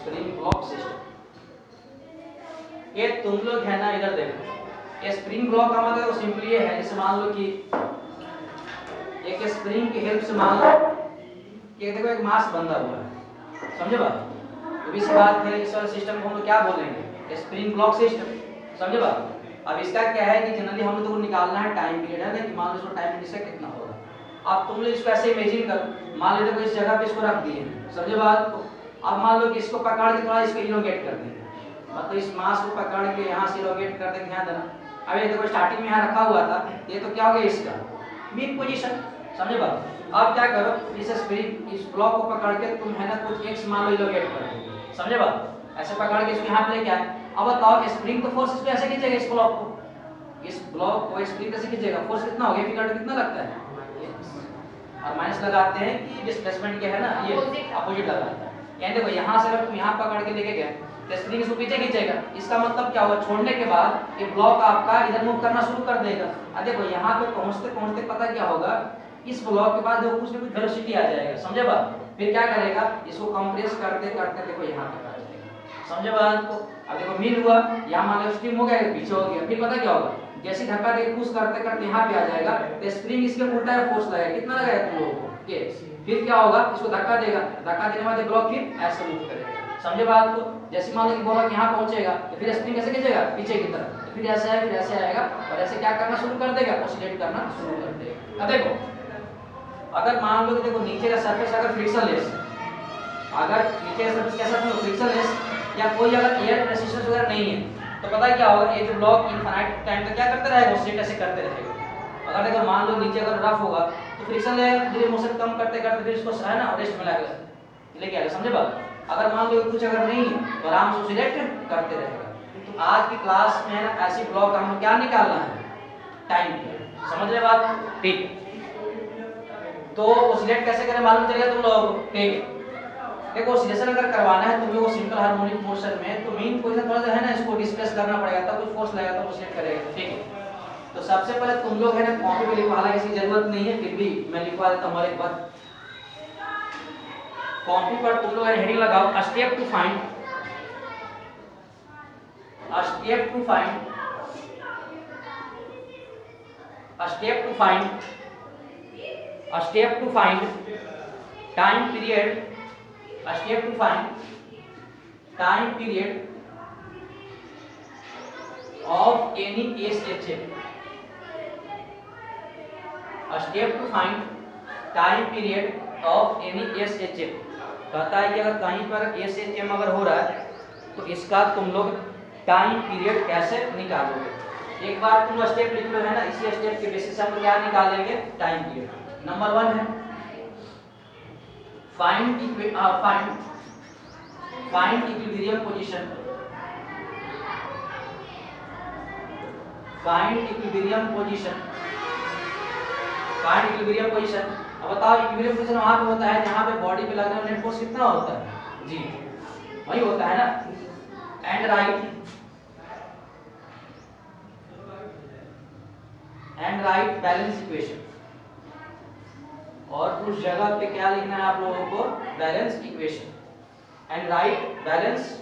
Spring block system. ये तुम लोग है ना, इधर देखो, ये स्प्रिंग ब्लॉक का मतलब सिंपली ये है, जैसे मान लो कि एक स्प्रिंग की हेल्प से मान लो कि देखो एक मास बंधा हुआ है, समझे बात? तो इस बात है, इस वाले सिस्टम को हम लोग क्या बोलेंगे? स्प्रिंग ब्लॉक सिस्टम, समझे बात? अब इसका क्या है कि जनरली हम लोग को निकालना है टाइम पीरियड, है ना, कि मान लो इसको टाइम पीरियड से कितना होगा। अब तुम लोग इसको ऐसे इमेजिन करो, मान लो देखो इस जगह पे इसको रख दिए, समझे बात को? अब मान लो कि इसको पकड़ के थोड़ा इसको इलोंगेट कर देंगे, मतलब इस मास को पकड़ के यहाँ से इलोंगेट कर देंगे, ध्यान देना। अब ये देखो स्टार्टिंग में यहाँ रखा हुआ था, ये तो क्या हो गया इसका मीन पोजीशन, समझे बात? अब क्या करो, इस स्प्रिंग इस ब्लॉक को पकड़ के तुम है ना कुछ एक्स मान लो इलोंगेट कर दोगे, समझे बात? ऐसे पकड़ के इसको यहाँ पे लेके आए। अब बताओ स्प्रिंग तो फोर्स इसको ऐसे खींचेगा, इस ब्लॉक को, इस ब्लॉक को स्प्रिंग कैसे खींचेगा? फोर्स कितना हो गया, फिगर कितना लगता है, और माइनस लगाते हैं कि डिस्प्लेसमेंट क्या है ना, ये अपोजिट लगाता है। यानी देखो यहाँ से अगर तुम यहाँ पकड़ के लेके गए तो स्प्रिंग इसको पीछे खींचेगा, इसका मतलब क्या होगा, छोड़ने के बाद ये ब्लॉक आपका इधर मूव करना शुरू कर देगा। अब देखो यहाँ पे पहुँचते पहुँचते पता क्या होगा, इस ब्लॉक के बाद देखो कुछ ना कुछ वेलोसिटी आ जाएगा, समझे बात? फिर क्या करेगा, इसको कंप्रेस करते करते देखो यहाँ तक आ जाएगा, समझे बात को? अब देखो मील हुआ, यहाँ मान लो स्ट्रीम हो गया, पीछे हो गया, फिर पता क्या होगा, जैसे धक्का दे पुश करते करते यहाँ पे आ जाएगा, तो स्प्रिंग इसके उल्टा फोर्स लगाएगा, कितना लगाएगा तुम लोगों को के, फिर क्या होगा, इसको धक्का देगा, धक्का देने के बाद ब्लॉक फिर ऐसे मूव करेगा, समझे बात को? जैसे मान लो कि ब्लॉक यहाँ पहुंचेगा तो फिर स्प्रिंग कैसे खींचेगा, पीछे की तरफ, तो फिर ऐसे आएगा, फिर ऐसे आएगा, और ऐसे क्या करना शुरू कर देगा, ऑसिलेट करना शुरू कर देगा। अब देखो अगर मान लो कि देखो नीचे का सरफेस अगर फ्रिक्शनलेस, अगर नीचे का सरफेस कैसा हो, फ्रिक्शनलेस, या कोई अगर एयर रेजिस्टेंस वगैरह नहीं है, तो पता है क्या होगा, ये जो ब्लॉक इनफाइनाइट टाइम तक क्या करते रहेगा, ऑसिलेट ऐसे करते रहेगा। अगर देखो मान लो नीचे अगर रफ होगा तो फ्रिक्शन लगेगा, धीरे मोशन कम करते करते फिर इसको है ना रेस्ट में लेके आएगा, समझे बात? अगर मान लो कुछ अगर नहीं है तो आराम से ऑसिलेट करते रहेगा। तो आज की क्लास में ना ऐसी ब्लॉक हम क्या निकालना है, टाइम पीरियड, समझ रहे बात? ठीक, तो ऑसिलेट कैसे करें मालूम चलेगा तुम लोगों को, ठीक? देखो ऑसिलेशन अगर करवाना है तुम लोगों को सिंपल हार्मोनिक मोशन में, तो मेन पोजीशन थोड़ा सा है ना इसको डिस्प्लेस करना पड़ेगा, तब कुछ फोर्स लगेगा तब ऑसिलेट करेगा, ठीक है? तो सबसे पहले तुम लोग है ना कॉपी पे लिखवा, हालांकि इसकी जरूरत नहीं है, फिर भी मैं लिखवा देता हूं एक बार। कॉपी पर तुम लोग हेडिंग लगाओ, step to find, step to find, step to find, step to find time period, step to find time period of any SHF, a step to find time period of any SHF। कहता है कि अगर कहीं पर SHM अगर हो रहा है तो इसका तुम लोग टाइम पीरियड कैसे निकालोगे। एक बार तुम स्टेप लिख लो, है ना, इसी स्टेप के बेसिस हम क्या निकालेंगे, टाइम पीरियड। नंबर 1 है find equilibrium position, find equilibrium position, find equilibrium position. अब बताओ इक्विलिब्रियम पोजीशन वहां पे होता है जहां पे बॉडी पे लगने वाला नेट फोर्स कितना होता है, जी वही होता है ना। एंड राइट बैलेंस इक्वेशन, और उस जगह पे क्या लिखना है आप लोगों को, balance equation. And right balance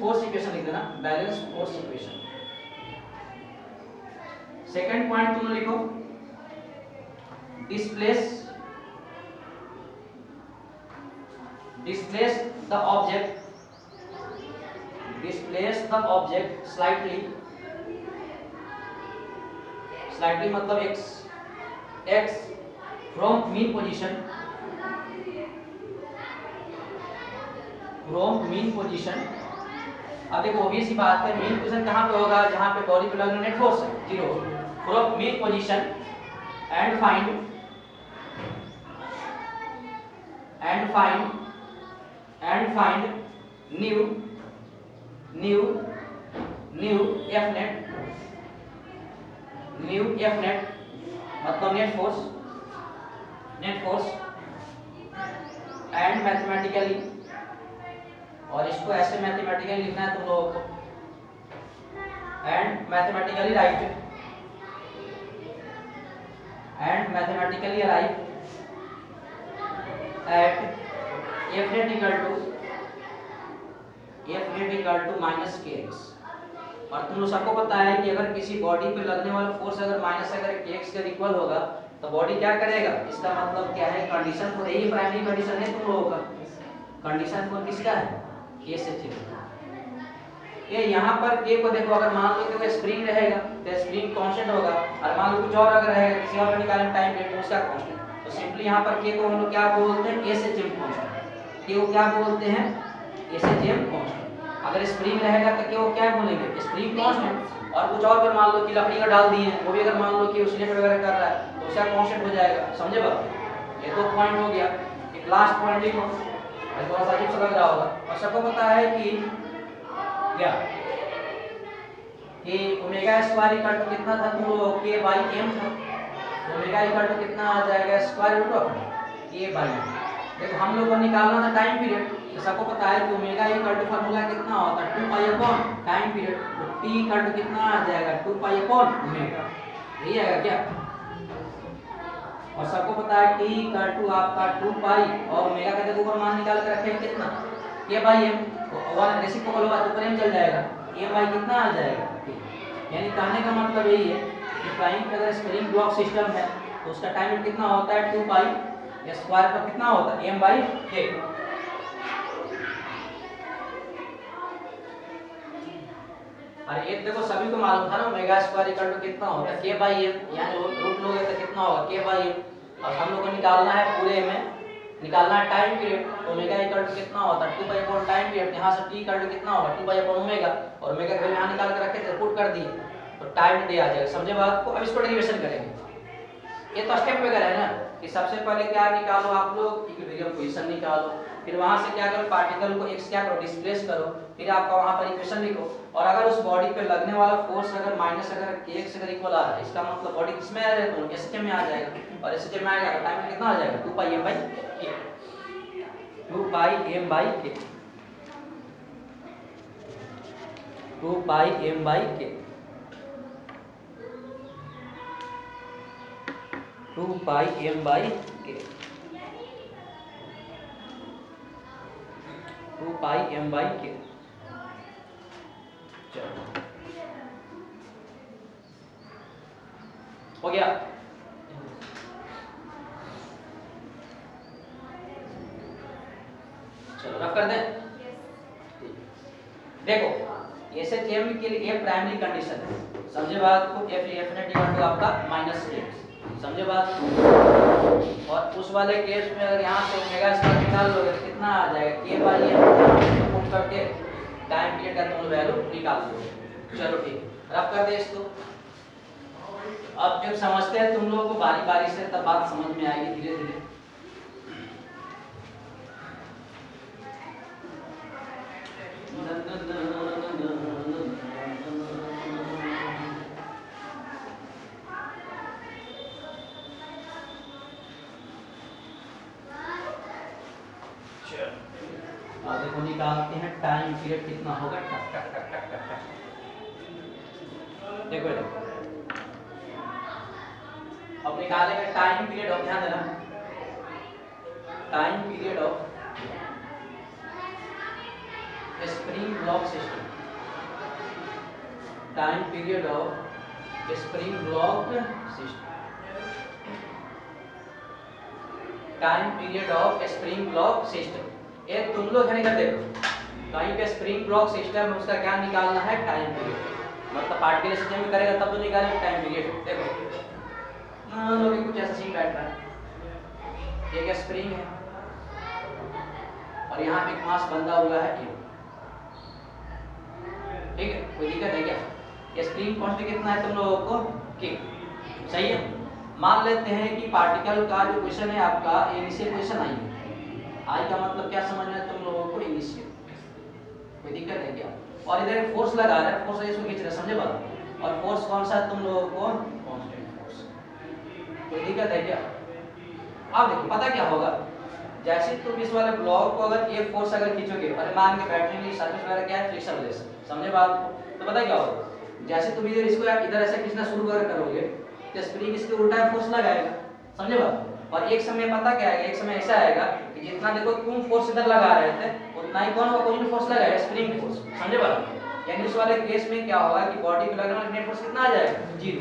force equation लिख देना, balance force equation. Second point तुम लिखो, displace the object slightly मतलब x from mean position, अब देखो obvious सी बात है, mean position कहाँ पे होगा, जहाँ पे बॉडी पे लगने नेट फोर्स है, 0 from mean position and find new F net मतलब नेट फोर्स एंड मैथमेटिकली, और इसको ऐसे मैथमेटिकली लिखना है तुम लोगों को, and mathematically arrive at F net equal to F net equal to minus kx। और तुम लोग सबको पता है कि अगर किसी बॉडी पे लगने वाला फोर्स अगर माइनस अगर kx के इक्वल होगा तो बॉडी क्या करेगा, इसका मतलब क्या है, कंडीशन तो यही प्राइमरी कंडीशन है तुम लोगों का। कंडीशन कौन किसका है, k से चेंज। ये यहाँ पर k को देखो, अगर मान लो कि वो स्प्रिंग रहेगा तो स्प्रिंग कांस्टेंट होगा, और मान लो कुछ और अगर रहेगा किसी और निकालने टाइम पीरियड उसका कांस्टेंट, तो सिंपली यहाँ पर k को हम लोग क्या बोलते हैं, a से चेंज कांस्टेंट। k को क्या बोलते हैं, a से चेंज कांस्टेंट। अगर स्प्रिंग रहेगा तो k को क्या बोलेंगे, स्प्रिंग कांस्टेंट। और कुछ और अगर मान लो कि लकड़ी का डाल दिए हैं, वो भी अगर मान लो कि उसलेट वगैरह कर रहा है तो उसका कांस्टेंट हो जाएगा। समझे बात, ये 2 पॉइंट हो गया। एक लास्ट पॉइंट लिखो, थोड़ा सा अजीब सा लग रहा होगा। और सबको पता है कि क्या कि ओमेगा स्क्वायर इक्वल टू कितना था, तो k बाई m था। ओमेगा इक्वल टू कितना आ जाएगा, square root of k by m। देखो हम लोग को निकालना था टाइम पीरियड, तो सबको पता है कि ओमेगा इक्वल टू फार्मूला कितना होता है 2 पाई अपॉन टाइम पीरियड। तो t इक्वल टू कितना आ जाएगा 2 पाई अपॉन ओमेगा, यही आएगा क्या। और सबको पता है t इक्वल टू आपका 2 पाई और ओमेगा का देखो ऊपर मान निकाल के रखे हैं कितना, k बाई m। और रेसिप्रोकल होगा तो ऊपर m चल जाएगा, a बाई कितना आ जाएगा। यानी कहने का मतलब यही है कि टाइम पे अगर स्प्रिंग ब्लॉक सिस्टम है तो उसका टाइम कितना होता है 2 पाई, या स्क्वायर पर कितना होता है m बाई k। और एक देखो सभी को मालूम था ना ओमेगा स्क्वायर इक्वल टू कितना होता है k बाई m, यानी रूट लोगे तो कितना होगा k बाई m। और हम लोग को निकालना है पूरे में, निकालना है time period. Omega equal to कितना होता है 2 पाई अपॉन टाइम पीरियड, यहां से t इक्वल टू कितना होगा 2 पाई अपॉन ओमेगा, और ओमेगा का वैल्यू यहां निकाल के रखे थे, पुट कर दिए तो टाइम डे आ जाएगा। समझे बात को। अब इसको डेरिवेशन करेंगे। ये तो स्टेप वगैरह है ना कि सबसे पहले क्या निकालो आप लोग, इक्विलिब्रियम पोजीशन निकालो, फिर वहां से क्या करो पार्टिकल को x क्या करो डिस्प्लेस करो, फिर आपका वहां पर इक्वेशन लिखो। और अगर उस बॉडी पे लगने वाला फोर्स अगर माइनस अगर kx अगर इक्वल आ रहा है, इसका मतलब बॉडी किसमें आ जाएगा, तो एसएच में आ जाएगा, और एसएच में आएगा तो टाइम कितना आ जाएगा 2 पाई m by k। 2 pi m by k, 2 pi m by k, 2 pi m by k, 2 pi m by k। चलो हो गया। चलो रफ कर दें। देखो एसएचएम के लिए ये प्राइमरी कंडीशन है, समझे बात को। एफ नेट इक्वल टू आपका माइनस k, समझे बात। और उस वाले केस में अगर यहाँ से ओमेगा स्क्वायर निकाल लोगे तो कितना आ जाएगा k बाई m, पुट करके टाइम पीरियड का तुम वैल्यू निकाल दो। चलो ठीक, रफ कर दे इसको। अब जब समझते हैं तुम लोगों को बारी बारी से, तब बात समझ में आएगी धीरे धीरे। देखो निकालते हैं टाइम पीरियड कितना होगा, टक टक टक टक टक टक। देखो अब निकालेंगे टाइम पीरियड ऑफ, ध्यान देना time period of spring block system, time period of spring block system, time period of spring block system. ये तुम लोग है नहीं देखो कहीं पे स्प्रिंग ब्लॉक सिस्टम में उसका क्या निकालना है टाइम पीरियड, मतलब पार्टिकल सिस्टम में करेगा तब तो निकालेंगे टाइम पीरियड। देखो लोग कुछ ऐसा सीन बैठ रहा है, एक स्प्रिंग है और यहाँ पे एक मास बंधा हुआ है ये, ठीक है, कोई दिक्कत है क्या। ये स्प्रिंग कांस्टेंट कितना है तुम लोगों को k, सही है। मान लेते हैं कि पार्टिकल का जो क्वेश्चन है आपका इनिशियल क्वेश्चन आई है, आई का मतलब क्या समझना है तुम लोगों को इनिशियल, कोई दिक्कत है क्या। और इधर फोर्स लगा रहा है, फोर्स इसको खींच रहा है, समझे बात। और फोर्स कौन सा है तुम लोगों को कांस्टेंट फोर्स, कोई दिक्कत है क्या। अब देखो पता क्या होगा, जैसे तुम इस वाले ब्लॉक को अगर ये फोर्स अगर खींचोगे, और मान के बैठने के लिए सरफेस वगैरह क्या है फ्रिक्शन वजह से, समझे बात। तो पता क्या होगा, जैसे तुम इधर इसको इधर ऐसे खींचना शुरू करोगे तो स्प्रिंग इसके उल्टा फोर्स लगाएगा, समझे बात। और एक समय पता क्या आएगा, एक समय ऐसा आएगा कि जितना देखो तुम फोर्स इधर लगा रहे थे उतना ही कौन होगा पॉजिटिव फोर्स लगेगा, स्प्रिंग फोर्स। समझे बात? यानी उस वाले केस में क्या होगा कि बॉडी पे लगने वाला नेट फोर्स कितना आ जाएगा, 0।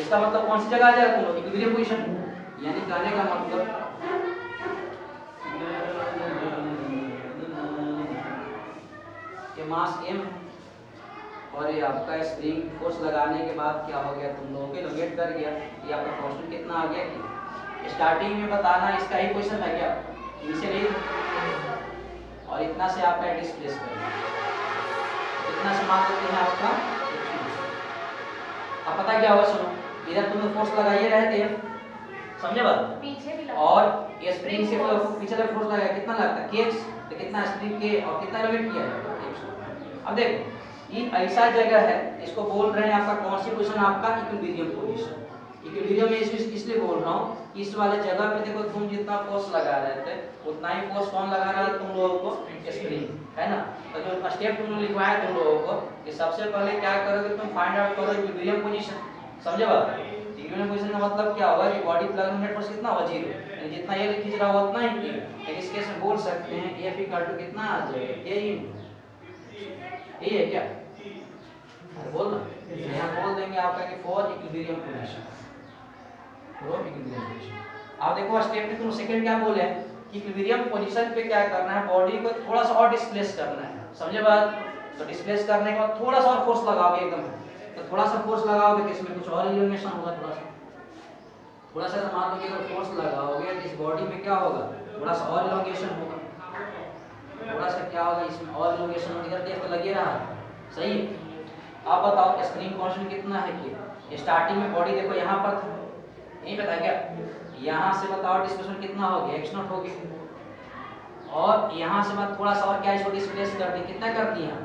इसका मतलब कौन सी जगह आ जाएगा, तुम लोग इक्विलिब्रियम पोजीशन। यानी कहने का मतलब ये मास m और ये आपका स्प्रिंग फोर्स लगाने के बाद क्या हो गया, तुम लोगों को लोकेट कर गया। ये आपका कांस्टेंट कितना आ गया कि स्टार्टिंग में बताना इसका ही क्वेश्चन है क्या, इनिशियली और इतना से आपका डिस्प्लेस करना, इतना से मान लेते हैं आपका। अब पता क्या होगा, सुनो, इधर तुमने फोर्स लगाइए रहते हैं, समझे बात? पीछे भी और ये स्प्रिंग से पीछे वाला फोर्स लगाया कितना लगता है, kx, तो कितना स्प्रिंग के और कितना लोकेट किया है, x। अब देखो ये ऐसा जगह है, इसको बोल रहे हैं आपका कौन सी पोजीशन, आपका इक्विलिब्रियम पोजीशन। इक्विलिब्रियम में इसलिए बोल रहा हूँ कि इस वाले जगह पे देखो तुम जितना फोर्स लगा रहे थे उतना ही फोर्स कौन लगा रहा है, तुम लोगों को स्प्रिंग, है ना। तो जो स्टेप तुमने लिखवाया तुम लोगों को कि सबसे पहले क्या करोगे, तुम फाइंड आउट करो इक्विलिब्रियम पोजीशन। समझे बात? इक्विलिब्रियम पोजीशन का मतलब क्या होगा कि बॉडी प्लग नेट फोर्स कितना होगा, 0। यानी जितना ये खींच रहा होगा उतना ही। इस केस में बोल सकते हैं F इक्वल टू कितना आ जाएगा, यही है क्या, अरे बोल ना, यहाँ बोल देंगे आपका कि for equilibrium position, for equilibrium position. आप देखो स्टेप में तुम सेकंड क्या बोले कि इक्विलिब्रियम पोजीशन पे क्या करना है, बॉडी को थोड़ा सा और डिस्प्लेस करना है। समझे बात? तो डिस्प्लेस करने के बाद थोड़ा सा और फोर्स लगाओगे एकदम, तो थोड़ा सा फोर्स लगाओगे तो इसमें कुछ और इल्यूमिनेशन होगा, थोड़ा सा मान लो कि अगर फोर्स लगाओगे तो इस बॉडी में क्या होगा, थोड़ा सा और इल्यूमिनेशन होगा, थोड़ा सा क्या होगा इसमें और इल्यूमिनेशन होगा। इधर देख तो लगे रहा है, सही है। आप बताओ स्प्रिंग कांस्टेंट कितना है कि स्टार्टिंग में बॉडी देखो यहाँ पर था, नहीं पता क्या, यहाँ से बताओ डिस्प्लेसमेंट कितना हो गया, x0 हो गया, और यहाँ से बात थोड़ा सा और क्या इसको डिस्प्लेस कर दी, कितना कर दिया,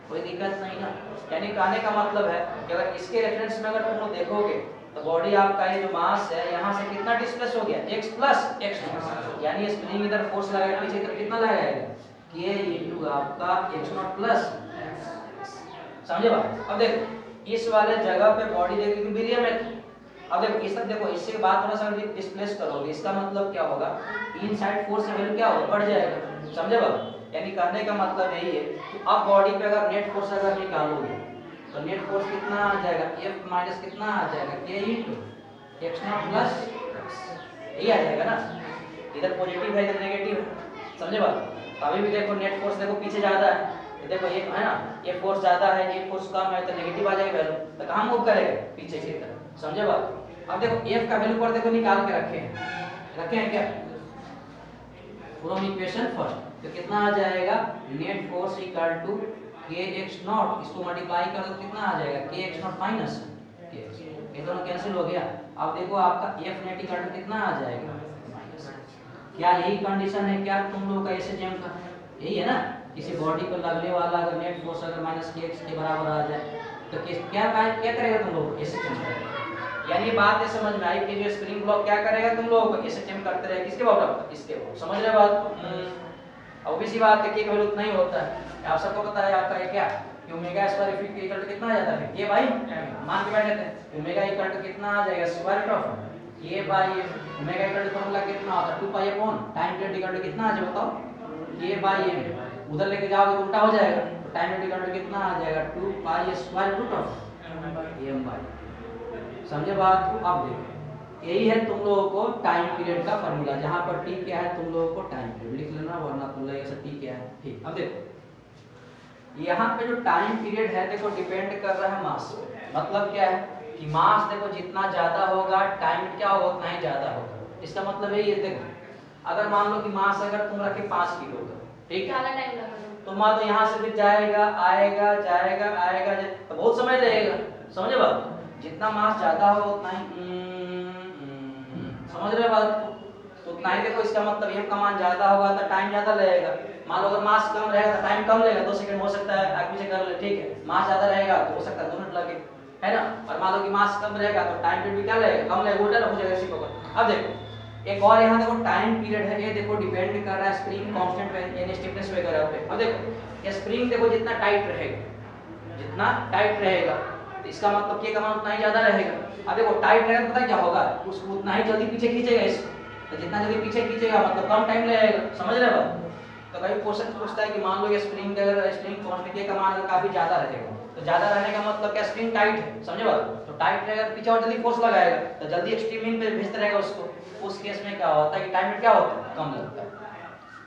कोई दिक्कत नहीं ना। यानी कहने का मतलब है कि अगर इसके रेफरेंस में अगर तुम लोग देखोगे तो बॉडी आपका ये जो मास है यहाँ से कितना डिस्प्लेस हो गया, x प्लस x0। यानी स्प्रिंग इधर फोर्स लगाया पीछे इधर कितना लगाएगा, k इनटू आपका x0 प्लस। समझे बात? अब देखो इस वाले जगह पे बॉडी देखो इक्विलिब्रियम में थी। अब देखो इस तक देखो, इससे बाद थोड़ा सा डिस्प्लेस करोगे, इसका मतलब क्या होगा, इनसाइड फोर्स का वैल्यू क्या होगा, बढ़ जाएगा। समझे बात? यानी कहने का मतलब यही है कि अब बॉडी पे अगर नेट फोर्स अगर निकालोगे तो नेट फोर्स कितना आ जाएगा, F माइनस कितना आ जाएगा, k इनटू x0 प्लस, यही आ जाएगा ना। इधर पॉजिटिव है इधर नेगेटिव है। समझे बात? अभी भी देखो नेट फोर्स देखो पीछे ज्यादा है, देखो ये है ना, ये फोर्स ज्यादा है, ये फोर्स कम है, तो नेगेटिव आ जाएगा वैल्यू, तो कहां मूव करेगा, पीछे की तरफ। समझे बात? अब देखो F का वैल्यू पर देखो निकाल के रखे हैं क्या, फ्रॉम इक्वेशन फर्स्ट, तो कितना आ जाएगा, net force equal to kx0, इसको मल्टीप्लाई कर दो कितना आ जाएगा, kx0 माइनस kx, ये दोनों कैंसिल हो गया। अब देखो आपका F नेट इक्वल टू कितना आ जाएगा, क्या यही कंडीशन है क्या तुम लोग का एसएचएम का, यही है ना। किसी बॉडी को लगने वाला अगर नेट फोर्स अगर माइनस kx के बराबर आ जाए तो क्या करेगा तुम लोग, एसएचएम करेगा। यानी बात ये समझ में आई कि जो स्प्रिंग ब्लॉक क्या करेगा, तुम लोगों को एसएचएम करते रहेगा, किसके बॉटम, इसके बॉटम। समझ रहे बात? अब इसी बात के वैल्यू उतना ही होता है, आप सबको पता है आपका ये क्या कि omega square if equal to कितना आ जाता है, ये बाई मान के बैठे थे ओमेगा इक्वल टू कितना आ जाएगा, स्क्वायर रूट ऑफ ये by omega equal to formula कितना होता है, 2 pi upon time period equal to कितना आ जाए बताओ, ये बाई ये उधर लेके जाओगे तो उल्टा हो जाएगा, तो टाइम पीरियड इक्वल टू कितना आ जाएगा, 2 pi square root of m by. समझे बात को? अब देखो यही है तुम लोगों को टाइम पीरियड का फार्मूला, जहां पर t क्या है तुम लोगों को टाइम पीरियड लिख लेना, वरना तुम लोग ऐसे t क्या है, ठीक। अब देखो यहाँ पे जो टाइम पीरियड है देखो डिपेंड कर रहा है मास पे। मतलब क्या है कि मास देखो जितना ज्यादा होगा टाइम क्या होगा उतना ही ज्यादा होगा। इसका मतलब यही है, देखो अगर मान लो कि मास अगर तुम रखे 5 किलो का, ठीक है, तो मान लो यहाँ से फिर जाएगा आएगा जाएगा आएगा तो बहुत समय लगेगा। समझे बात? जितना मास ज्यादा होगा उतना ही समझ रहे बात? तो उतना ही देखो, इसका मतलब ये का मान ज्यादा होगा तो टाइम ज्यादा लगेगा। मान लो अगर मास कम रहेगा तो टाइम कम लगेगा, 2 सेकंड हो सकता है आगे पीछे कर ले, ठीक है। मास ज्यादा रहेगा तो हो सकता है 2 मिनट लगे, है ना। और मान लो कि मास कम रहेगा तो टाइम पीरियड भी क्या लगेगा, कम लगेगा, उल्टा हो जाएगा इसी को। अब देखो एक और यहाँ देखो टाइम पीरियड है, ये देखो डिपेंड कर रहा है स्प्रिंग कांस्टेंट पे यानी स्टिफनेस वगैरह पे। अब देखो ये स्प्रिंग देखो जितना टाइट रहेगा, जितना टाइट रहेगा तो इसका मतलब के का मान उतना ही ज्यादा रहेगा। अब देखो टाइट रहेगा पता क्या होगा, उसको उतना ही जल्दी पीछे खींचेगा इसको, तो जितना जल्दी पीछे खींचेगा मतलब कम टाइम लगेगा। समझ रहे हो? तो कभी क्वेश्चन पूछता है कि मान लो ये स्प्रिंग अगर स्प्रिंग कांस्टेंट के का मान अगर काफी ज्यादा रहेगा, तो ज्यादा रहने का मतलब क्या, स्प्रिंग टाइट है, समझे बात? तो टाइट रहेगा पीछे और जल्दी फोर्स लगाएगा, तो जल्दी एक्सट्रीम पे भेजता रहेगा उसको। उस केस में क्या होता है कि टाइम में क्या होता है, कम लगता है।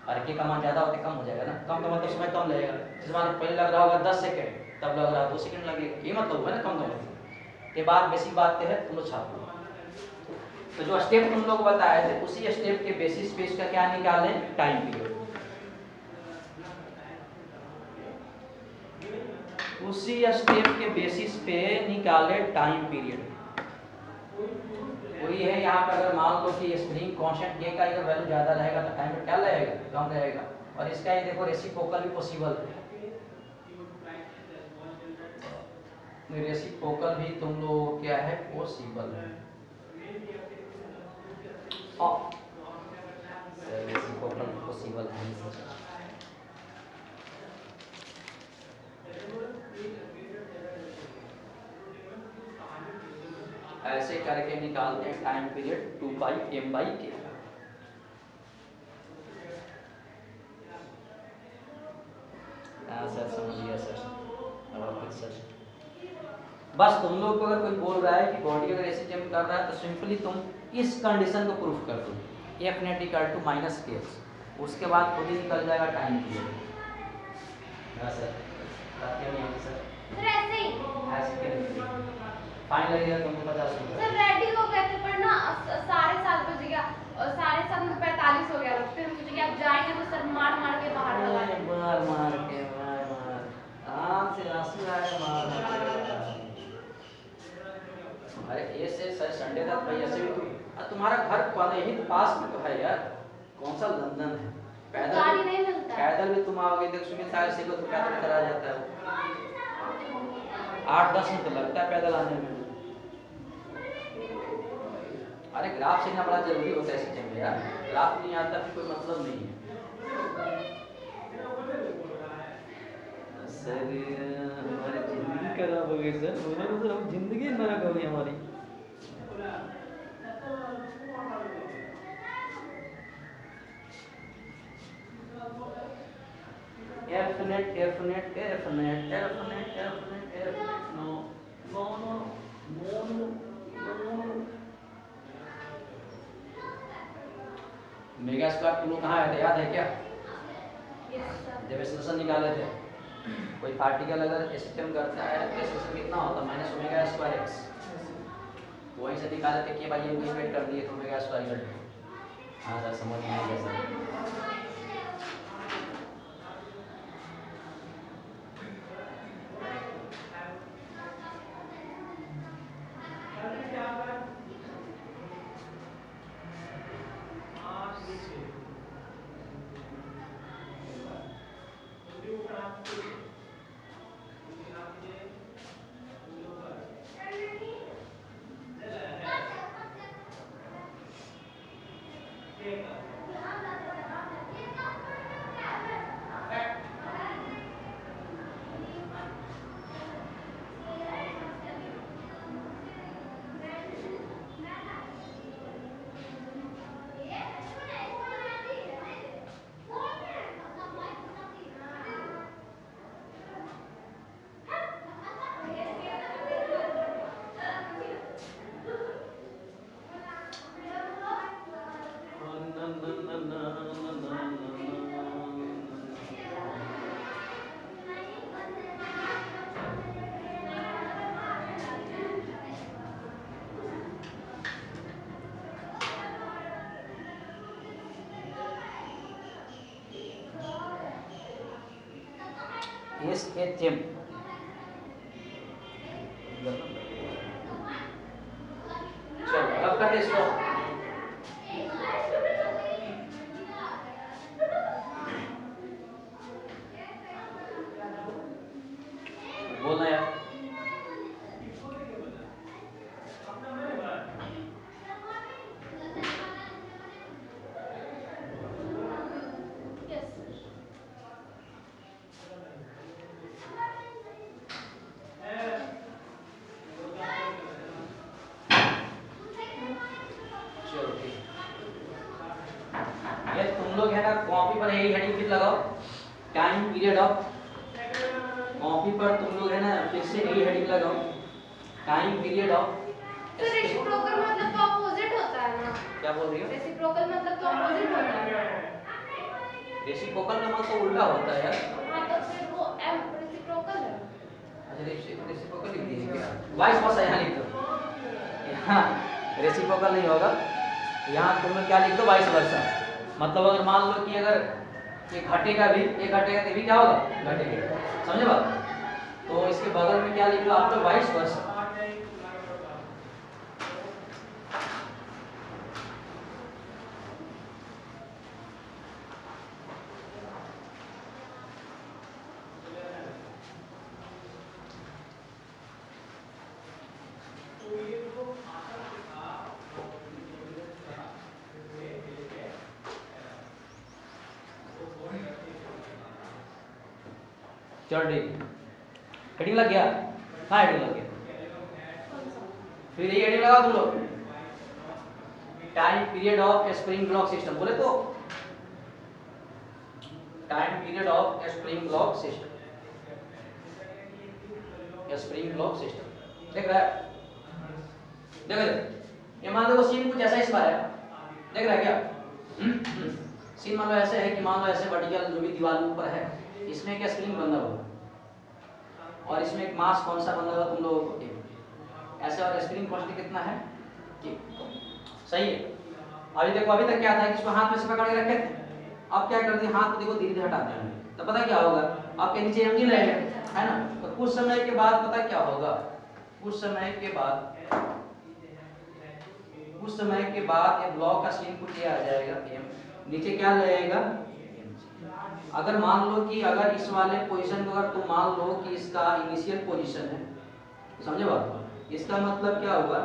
और के का मान ज्यादा होता है कम हो जाएगा ना, कम का मतलब समय कम लगेगा। जिस मान पहले लग रहा होगा 10 सेकंड, तब लग रहा है 2 सेकंड लगेगा, ये मतलब हुआ ना कम का मतलब। ये बात बेसिक बात है, तुम लोग छाप लो। तो जो स्टेप तुम लोग बताए थे उसी स्टेप के बेसिस पे इसका क्या निकालें, टाइम पीरियड। उसी स्टेप के बेसिस पे निकाले टाइम पीरियड। वही है यहाँ पर, अगर मान लो कि स्प्रिंग कांस्टेंट के का अगर वैल्यू ज्यादा रहेगा तो टाइम क्या लगेगा, कम रहेगा। और इसका ये देखो रेसिप्रोकल भी पॉसिबल है, रेसिप्रोकल भी तुम लोग क्या है, पॉसिबल है। रेसिप्रोकल पॉसिबल है। ऐसे करके निकालते हैं टाइम पीरियड 2/m/k। सर समझ गया सर, और सर बस तुम लोग को अगर कोई बोल रहा है कि बॉडी अगर ऐसे जंप कर रहा है तो सिंपली तुम इस कंडीशन को प्रूफ कर दो, F net = -kx, उसके बाद खुद ही निकल जाएगा टाइम पीरियड। हाँ सर, क्या नहीं है सर, सर ऐसे ही ऐसे कैसे फाइन लगेगा तुमको 50 रुपये। सर रेडी हो गए थे पर ना 7:30 बज गया और 7:30 में 45 हो गया, फिर मुझे कि आप जाएंगे तो सर मार मार के बाहर लगा देंगे। मार आँख से आंसू आए मार। अरे ऐसे सर संडे तक भाई ऐसे भी तुम्हारा घर कौन है, यही तो पास में तो है यार, कौन सा लंदन है, गाड़ी नहीं मिलता, पैदल भी तुम आओगे, देख सुमित सागर से तो पैदल चला जाता है, 8-10 मिनट लगता है पैदल आने में। अरे ग्राफ सीखना बड़ा जरूरी होता है इस चीज में यार, ग्राफ नहीं आता फिर कोई मतलब नहीं है। सर हमारी जिंदगी खराब हो गई सर, अब जिंदगी नरक हो गई हमारी। मेगा स्क्वायर टू कहाँ आया था, याद है क्या? जब एक्सप्रेशन निकाले थे, कोई पार्टिकल अगर एक्सटेम करता है तो एक्सप्रेशन कितना होता है, -ओमेगा²x। वहीं से निकाले थे कि भाई ये इक्वेट कर दिए तो ओमेगा²। हाँ सर समझ में आ गया सर। SHM चलो अब करते इसको। बोलना यार, जाएगा, कॉपी पर यही हेडिंग फिर लगाओ, टाइम पीरियड ऑफ, कॉपी पर तुम लोग है ना फिर से यही हेडिंग लगाओ, टाइम पीरियड ऑफ। तो रेसिप्रोकल मतलब तो अपोजिट होता है ना? क्या बोल रही हो? रेसिप्रोकल मतलब तो अपोजिट होता है। रेसिप्रोकल का मतलब तो उल्टा होता है यार। हां तो फिर वो एम रेसिप्रोकल है। अच्छा रेसिप्रोकल लिख दीजिए क्या? वाइस वर्सा यहाँ लिख दो, यहाँ रेसिप्रोकल नहीं होगा, यहाँ तुम लोग क्या लिख दो वाइस वर्सा। मतलब अगर मान लो कि अगर ये घटेगा भी, ये घटेगा तो भी क्या होगा, घटेगा, समझे बात? तो इसके बगल में क्या लिख लो आप लोग, वाइस वर्सा। चल ठीक, हेडिंग लग गया? हाँ हेडिंग लग गया। फिर ये हेडिंग लगा तुम लोग, time period of spring block system. बोले तो time period of spring block system, spring block system देख रहा है? देखो ये मान लो सीन कुछ ऐसा इस बार है, देख रहा है क्या? सीन मान लो ऐसे है कि मान लो ऐसे वर्टिकल जो भी दीवार ऊपर है, इसमें एक स्प्रिंग बंधा हुआ और इसमें एक मास कौन सा बंधा हुआ तुम लोगों को एक ऐसे, और स्प्रिंग क्वांटिटी कितना है, सही है। अभी देखो अभी तक क्या था कि इसको हाथ में से पकड़ के रखे थे, अब क्या कर दिए, हाथ को देखो धीरे धीरे हटाते हैं, तो पता क्या होगा, आपके नीचे mg रहेगा, है ना? तो कुछ समय के बाद पता क्या होगा, कुछ समय के बाद ये ब्लॉक का सीन कुछ ये आ जाएगा m, नीचे क्या रहेगा, अगर मान लो कि अगर इस वाले पोजीशन को अगर तुम मान लो कि इसका इनिशियल पोजीशन है, समझे बात? इसका मतलब क्या होगा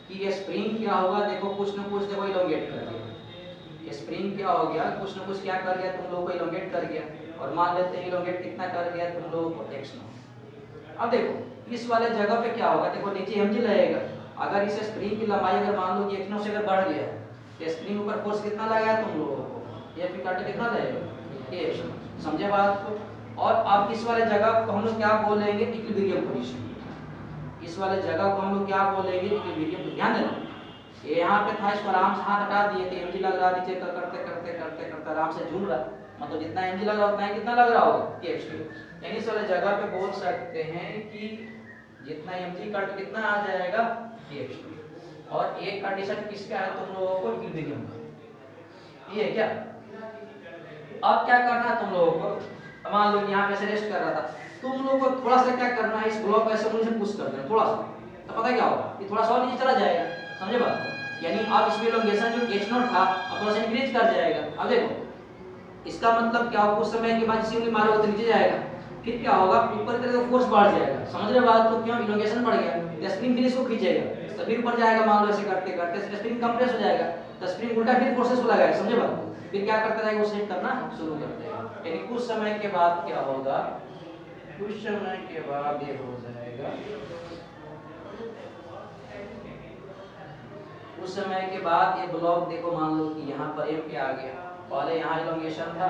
कि ये स्प्रिंग क्या होगा, देखो कुछ न कुछ देखो इलोंगेट कर दिया, स्प्रिंग क्या हो गया, कुछ न कुछ क्या कर गया, तुम लोगों को इलोंगेट कर गया, और मान लेते हैं इलोंगेट कितना कर गया तुम लोगों को, x0। अब देखो इस वाले जगह पे क्या होगा, देखो नीचे mg रहेगा, अगर इस स्प्रिंग की लंबाई अगर मान लो कि x0 से अगर बढ़ गया तो स्प्रिंग ऊपर फोर्स कितना लगाया तुम लोगों को, ये फिर काटे कितना लगेगा, समझे बात को? और अब इस वाले जगह को हम लोग क्या बोलेंगे, इक्विलिब्रियम पोजीशन। इस वाले जगह को हम लोग क्या बोलेंगे, इक्विलिब्रियम। ध्यान देना, ये यहाँ पे था, इसको आराम से हाथ हटा दिए थे, mg लग रहा, नीचे करते करते करते करते आराम से झूल रहा, मतलब जितना mg लग रहा उतना ही कितना लग रहा होगा, kx। यानी इस वाले जगह पे बोल सकते हैं कि जितना mg कट कितना आ जाएगा, kx। और एक कंडीशन किसका है तुम लोगों को, इक्विलिब्रियम का, ये है क्या? अब क्या करना है तुम लोगों को, मान लो यहाँ पे से रेस्ट कर रहा था, तुम लोगों को थोड़ा सा क्या करना है, इस ब्लॉक को ऐसे मुझे पुश कर देना थोड़ा सा, तो पता क्या होगा, ये थोड़ा सा और नीचे चला जाएगा, समझे बात? यानी अब इसमें इलोंगेशन जो h0 था अब थोड़ा सा इंक्रीज कर जाएगा। अब देखो इसका मतलब क्या होगा, कुछ समय के बाद इसी उंगली मारोगे तो नीचे जाएगा, फिर क्या होगा, ऊपर की तरफ फोर्स बढ़ जाएगा, समझ रहे बात? तो क्यों, इलोंगेशन बढ़ गया, स्प्रिंग फिर इसको खींचेगा, तो फिर ऊपर जाएगा, मान लो ऐसे करते करते स्प्रिंग कंप्रेस हो जाएगा, तो स्प्रिंग उल्टा फिर फोर्सेस को लगाएगा, समझे बात? फिर क्या करता रहेगा, वो सेट करना शुरू कर देगा। यानी कुछ समय के बाद क्या होगा, कुछ समय के बाद ये हो जाएगा, कुछ समय के बाद ये ब्लॉक देखो मान लो कि यहाँ पर m पे आ गया, पहले यहाँ इलोंगेशन था,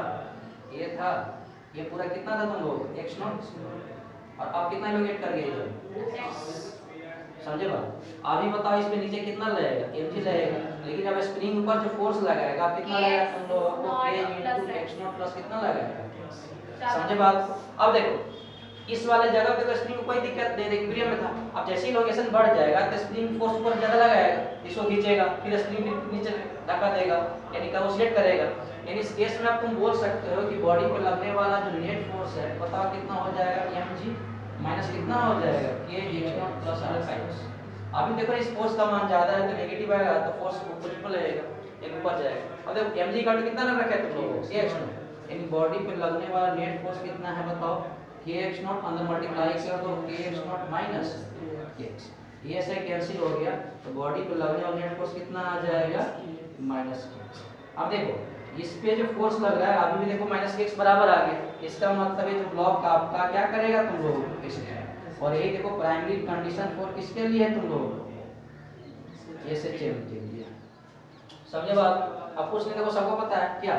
ये था, ये पूरा कितना था तुम लोग, x0, और अब कितना इलोंगेट कर गया इधर, समझे बात? अभी बताओ इसमें नीचे कितना लगेगा, mg लगेगा, लेकिन जब स्प्रिंग ऊपर जो फोर्स लगाएगा कितना लगेगा तुम लोगों को, k x0 प्लस कितना लगेगा, समझे बात? अब देखो इस वाले जगह पे तो स्प्रिंग को कोई दिक्कत नहीं, इक्विलिब्रियम में था, अब जैसे ही इलोंगेशन बढ़ जाएगा तो स्प्रिंग फोर्स ऊपर ज्यादा लगाएगा, इसको खींचेगा, फिर स्प्रिंग नीचे धक्का देगा, यानी कैंसिलेट करेगा। यानी इस केस में आप तुम बोल सकते हो कि बॉडी पे लगने वाला जो नेट फोर्स है बताओ कितना हो जाएगा, mg माइनस कितना हो जाएगा, k x0 प्लस r। अभी देखो इस फोर्स का मान ज्यादा है तो नेगेटिव आएगा, तो फोर्स ऊपर लगेगा, एक ऊपर जाएगा। अब देखो mg का कितना लग रखा है तुम लोगों को, x0, यानी बॉडी पे लगने वाला नेट फोर्स कितना है बताओ, kx0 अंदर मल्टीप्लाई कर दो, kx0 माइनस kx, ये से कैंसिल हो गया, तो बॉडी पे लगने वाला नेट फोर्स कितना आ जाएगा, माइनस kx। अब देखो इस पे जो फोर्स लग रहा है अभी भी देखो माइनस kx बराबर आ गया, इसका मतलब है जो ब्लॉक आपका क्या करेगा तुम लोगों को, इसके, और यही देखो प्राइमरी कंडीशन फॉर किसके लिए है तुम लोगों को, SHM के लिए, समझे बात? अब कुछ नहीं देखो सबको पता है क्या,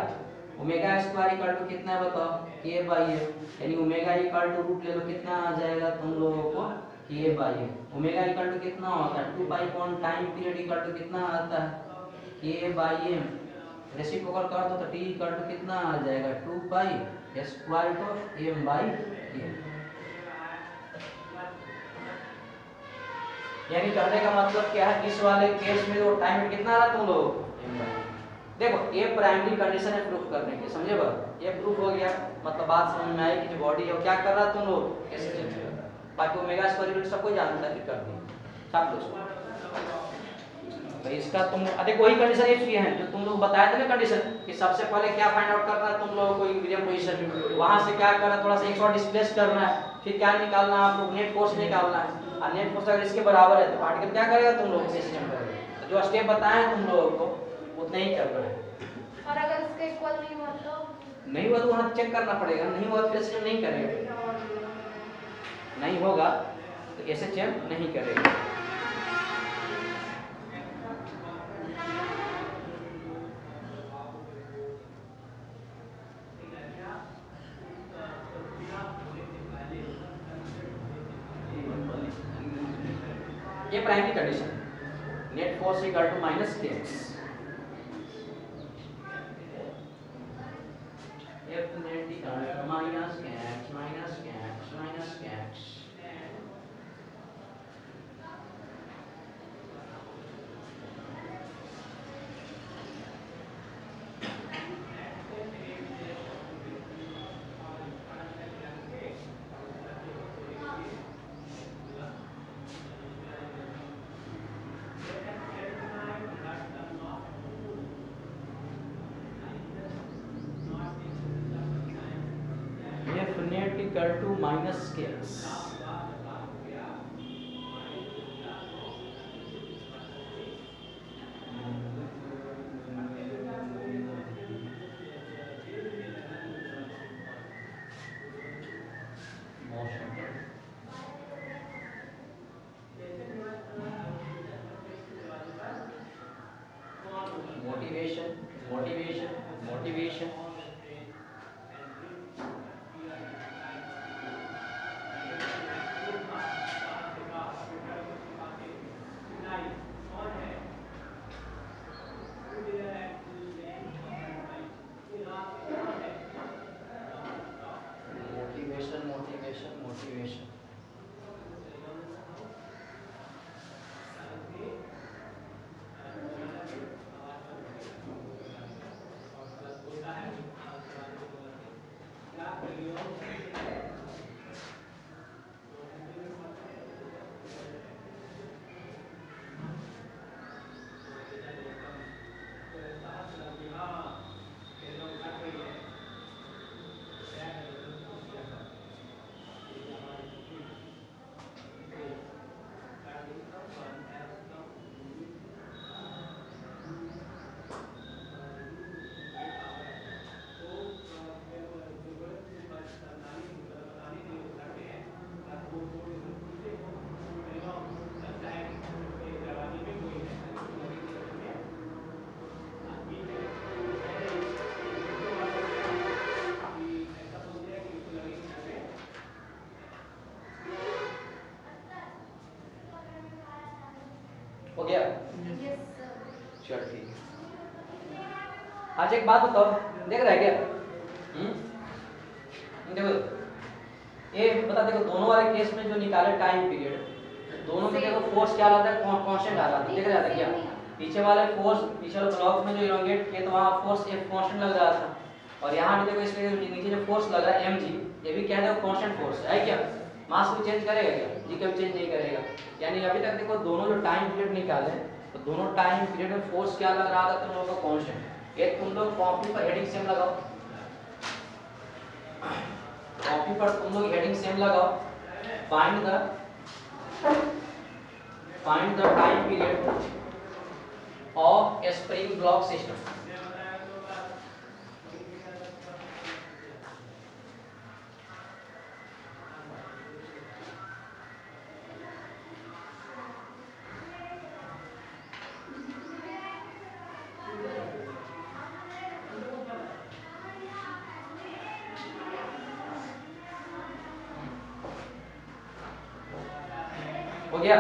ओमेगा स्क्वायर इक्वल टू कितना है बताओ, के बाई एम, यानी ओमेगा इक्वल टू रूट ले लो, कितना आ जाएगा तुम लोगों को, k by m. Omega equal to कितना होता है, 2 pi upon time period equal to कितना आता है, के बाई एम। रेसिप्रोकल कर दो तो टी इक्वल टू कितना आ जाएगा, 2 pi square root of m by m. यानी कहने का मतलब क्या है, इस वाले केस में जो टाइम कितना आ रहा तुम लोग, देखो ये प्राइमरी कंडीशन है प्रूफ करने की, समझे बात, ये प्रूफ हो गया, मतलब बात समझ में आई कि जो बॉडी है वो क्या कर रहा है तुम लोग, कैसे चेंज कर रहा है। बाकी ओमेगा स्क्वायर सब कोई जानता है, फिर कर दी छाप लो भाई इसका। तुम देखो वही कंडीशन ये चुके हैं जो तुम लोग बताए थे ना कंडीशन, कि सबसे पहले क्या फाइंड आउट करना है तुम लोगों को इक्विलिब्रियम पोजीशन में, वहां से क्या करना है, थोड़ा सा एक और डिस्प्लेस करना है, फिर क्या निकालना है आप लोग, नेट फोर्स निकालना है, और नेट फोर्स अगर इसके बराबर है तो पार्टिकल क्या करेगा तुम लोग, सिस्टम करेगा। तो जो स्टेप बताए हैं तुम लोगों को उतना ही करना है, और अगर इसका इक्वल नहीं हुआ तो नहीं हुआ तो वहां चेक करना पड़ेगा, नहीं हुआ तो फिर सिस्टम नहीं करेगा, नहीं होगा तो ऐसे चेक नहीं करेगा। ये primary condition, net force equal to minus kx, F net equal to minus kx minus kx minus kx। net equal to minus kx, motivation motivation motivation motivation motivation। हो गया, यस सर। चल ठीक है। आज एक बात बताओ, देख रहा है क्या, देखो ये बता, देखो दोनों वाले केस में जो निकाले टाइम पीरियड, दोनों में देखो फोर्स क्या आ रहा था, कांस्टेंट आ रहा था, देख रहा था क्या, पीछे वाले फोर्स, पीछे वाले ब्लॉक में जो इलोंगेट किए तो वहां फोर्स F कांस्टेंट लग रहा था, और यहाँ भी देखो इसमें नीचे जो फोर्स लग रहा है mg, ये भी क्या है, कांस्टेंट फोर्स है क्या, मास को चेंज करेगा क्या, जी कभी चेंज नहीं करेगा। यानी अभी तक देखो दोनों जो टाइम पीरियड निकाले तो दोनों टाइम पीरियड में फोर्स क्या लग रहा था तुम लोगों का, कांस्टेंट। एक तुम लोग कॉपी पर हेडिंग सेम लगाओ, कॉपी पर तुम लोग हेडिंग सेम लगाओ, find the time period of A spring block system. हो गया?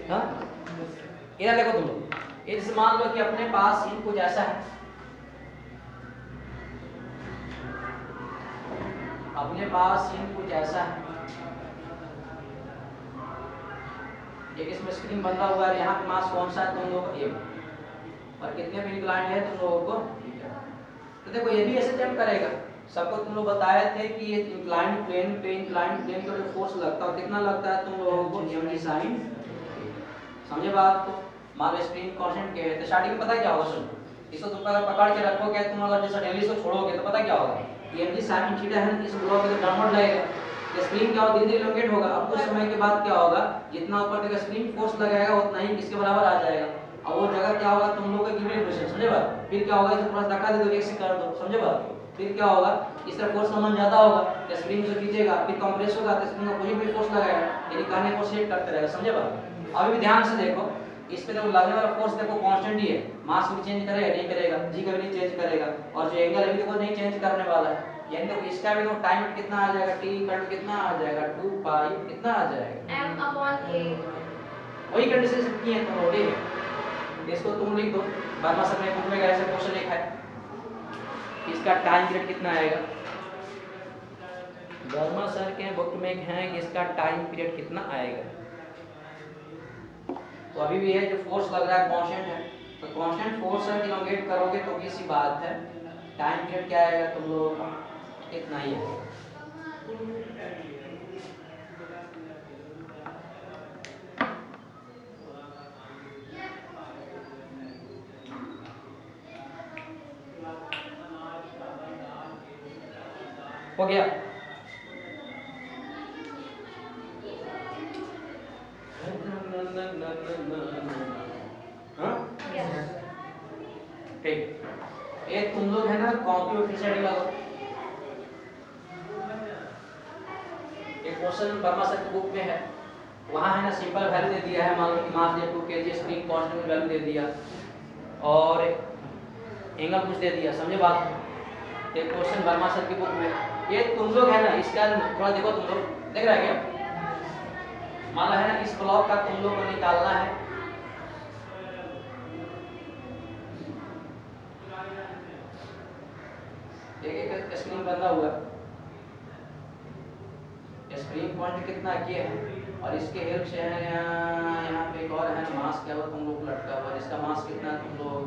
हाँ, इधर देखो तुम लोग, ये जैसे मान लो कि अपने पास सीन कुछ ऐसा है, अपने पास सीन कुछ ऐसा है, एक इसमें स्प्रिंग बंधा हुआ है, यहाँ पे मास कौन सा है तुम लोगों को? A, और कितने पे इंक्लाइंड है तुम लोगों को? तो देखो ये भी ऐसे जंप करेगा। सबको तुम लोग बताए थे कि ये इंक्लाइंड प्लेन पे इंक्लाइंड प्लेन का जो फोर्स लगता है कितना लगता है तुम लोगों को? mg sin, समझे बात को? मान लो स्प्रिंग कांस्टेंट के है तो स्टार्टिंग में पता क्या होगा? सुनो, इसको तुम अगर पकड़ के रखोगे, तुम अगर जैसे डेली इसको छोड़ोगे तो पता क्या होगा? ये mg sin थीटा है, इस ब्लॉक में डाउनवर्ड लगेगा, स्प्रिंग क्या होगा? धीरे-धीरे इलोंगेट होगा। अब कुछ समय के बाद क्या होगा? जितना ऊपर तक स्प्रिंग फोर्स लगाएगा उतना ही किसके बराबर आ जाएगा, और वो जगह क्या होगा? तुम लोगों का इक्विलिब्रियम पोजीशन, समझे बात? फिर क्या होगा? इसे थोड़ा धक्का दे दो, एक से कर दो, समझे बात? फिर क्या होगा? इस तरफ फोर्स का मान ज्यादा होगा, स्प्रिंग से खींचेगा, फिर कंप्रेस होगा तो स्प्रिंग का कोई भी फोर्स लगाएगा, यानी कहने को सेट करते रहेगा, समझे बात? अभी भी ध्यान से देखो, इस पे तो लगने वाला फोर्स देखो कांस्टेंट ही है, मास भी चेंज करेगा नहीं करेगा, जी कभी नहीं चेंज करेगा, और जो एंगल है भी देखो नहीं चेंज करने वाला है, यानी तो इसका भी तो टाइम कितना आ जाएगा? t इक्वल कितना आ जाएगा? 2 पाई कितना आ जाएगा? m/a। वही कंडीशन की है तुम ठीक है, इसको तुम लिख दो, वर्मा सर ने बुक में ऐसे क्वेश्चन लिखा है, इसका टाइम पीरियड कितना आएगा? वर्मा सर के बुक में है कि इसका टाइम पीरियड कितना आएगा। तो अभी भी है जो फोर्स लग रहा है कांस्टेंट है, तो कांस्टेंट फोर्स से इलोंगेट करोगे तो किसी बात है, टाइम पीरियड क्या आएगा तुम लोगों का? इतना ही है। हो गया? हाँ? ठीक, ये तुम लोग है ना कॉपी और फिर लगाओ। एक क्वेश्चन वर्मा सर की बुक में है, वहाँ है ना सिंपल वैल्यू दे दिया है, मान लो कि मास 2 kg, स्प्रिंग कांस्टेंट वैल्यू दे दिया और एंगल कुछ दे दिया, समझे बात? एक क्वेश्चन वर्मा सर की बुक में, ये तुम लोग है ना इसका थोड़ा देखो, तुम लोग देख रहे हैं क्या? मान लो है ना इस ब्लॉक का तुम लोग को निकालना है, एक स्प्रिंग बंधा हुआ है, स्प्रिंग पॉइंट कितना किए हैं और इसके हेल्प से है यहाँ पे एक और है मास क्या हुआ तुम लोग लटका हुआ, इसका मास कितना है तुम लोग?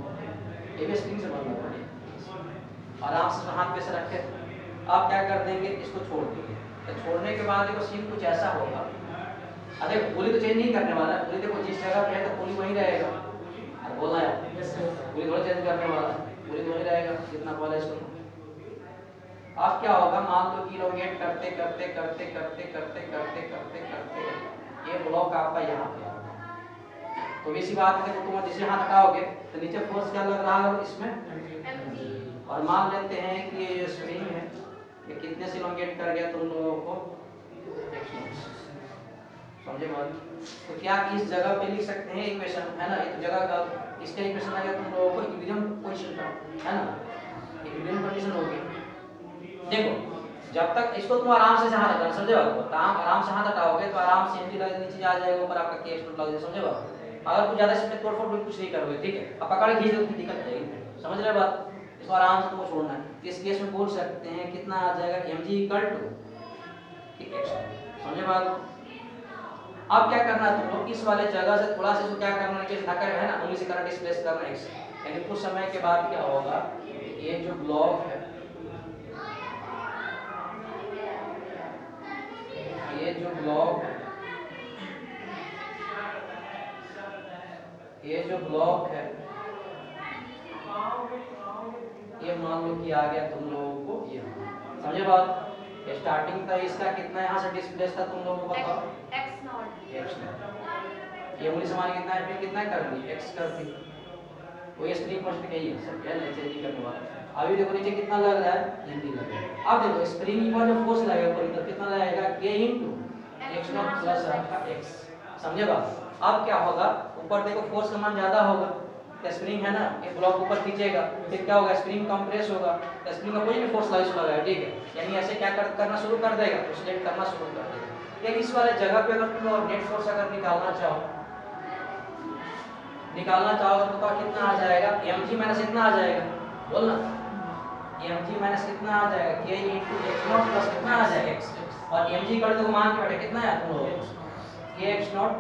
ये भी स्प्रिंग से बंधा हुआ है, आराम से हाथ पे से रखे, आप क्या कर देंगे? इसको छोड़ देंगे, तो छोड़ने के बाद देखो सीन कुछ ऐसा होगा, अरे पुली तो चेंज नहीं करने वाला है, पुली देखो जिस जगह पे है तो पुली वहीं रहेगा, और बोला है पुली थोड़ा चेंज करने वाला है, पुली वहीं रहेगा जितना बोला इसको। अब क्या होगा? मान लो कि इलोंगेट करते करते करते करते करते करते करते करते ये ब्लॉक आपका यहाँ पे आएगा, तो इसी बात है, तुम जिसे हाथ हटाओगे तो नीचे फोर्स क्या लग रहा है इसमें? mg। और मान लेते हैं कि ये जो स्प्रिंग है ये कितने से इलोंगेट कर गया तुम लोगों को? समझे बात? तो क्या इस जगह पे लिख सकते हैं इक्वेशन, है ना? एक जगह का इसका इक्वेशन आ गया तुम लोगों को इक्विलिब्रियम पोजीशन का, है ना? इक्विलिब्रियम कंडीशन हो गई। देखो जब तक इसको तुम आराम से हाथ हटा, समझे बात? तो आराम से हाथ हटाओगे तो आराम से एंटी लग नीचे आ जाएगा, ऊपर आपका केस लग जाएगा, समझे बात? अगर कुछ ज्यादा इसमें तोड़फोड़ कुछ नहीं करोगे, ठीक है? अब पकड़ खींच दो तो दिक्कत जाएगी, समझ रहे बात? इसको आराम से तुमको छोड़ना है। इस केस में बोल सकते हैं कितना आ जाएगा? mg इक्वल टू, ठीक है, समझे बात? अब क्या करना है तुम लोग? इस वाले जगह से थोड़ा सा इसको क्या करना है, जैसे धक्का है ना, उंगली से करंट डिस्प्लेस करना है, यानी कुछ समय के बाद क्या होगा? ये जो ब्लॉक है, ये जो ब्लॉक है, ये जो ब्लॉक है, ये मान लो कि आ गया तुम लोगों को ये, समझे बात? स्टार्टिंग था इसका कितना यहाँ से डिस्प्लेस था तुम लोगों को बताओ? x not. ये उंगली से मान कितना है, फिर कितना कर दी? x कर दी, वो स्प्रिंग कांस्टेंट यही है सब, क्या नीचे नहीं करने वाला। अभी देखो नीचे कितना लग रहा है? mg लग रहा है। अब देखो स्प्रिंग पर जो फोर्स लगेगा ऊपर इधर कितना लगेगा? k into x not plus आपका x, समझे बात? अब क्या होगा? ऊपर देखो फोर्स का मान ज्यादा होगा, स्प्रिंग है ना, ये ब्लॉक ऊपर खींचेगा, फिर क्या होगा, स्प्रिंग कंप्रेस होगा, तो स्प्रिंग का कोई भी फोर्स लगा है, ठीक है, यानी ऐसे क्या करना शुरू कर देगा, ऑसिलेट करना शुरू कर देगा। लेकिन इस वाले जगह पे अगर तुम नेट फोर्स अगर निकालना चाहो तो कितना आ जाएगा, mg माइनस इतना आ जाएगा, बोलना mg माइनस कितना आ जाएगा, k into x not plus कितना आ जाएगा x, और mg कर दो मान के बेटा कितना है तुम लोग, kx नॉट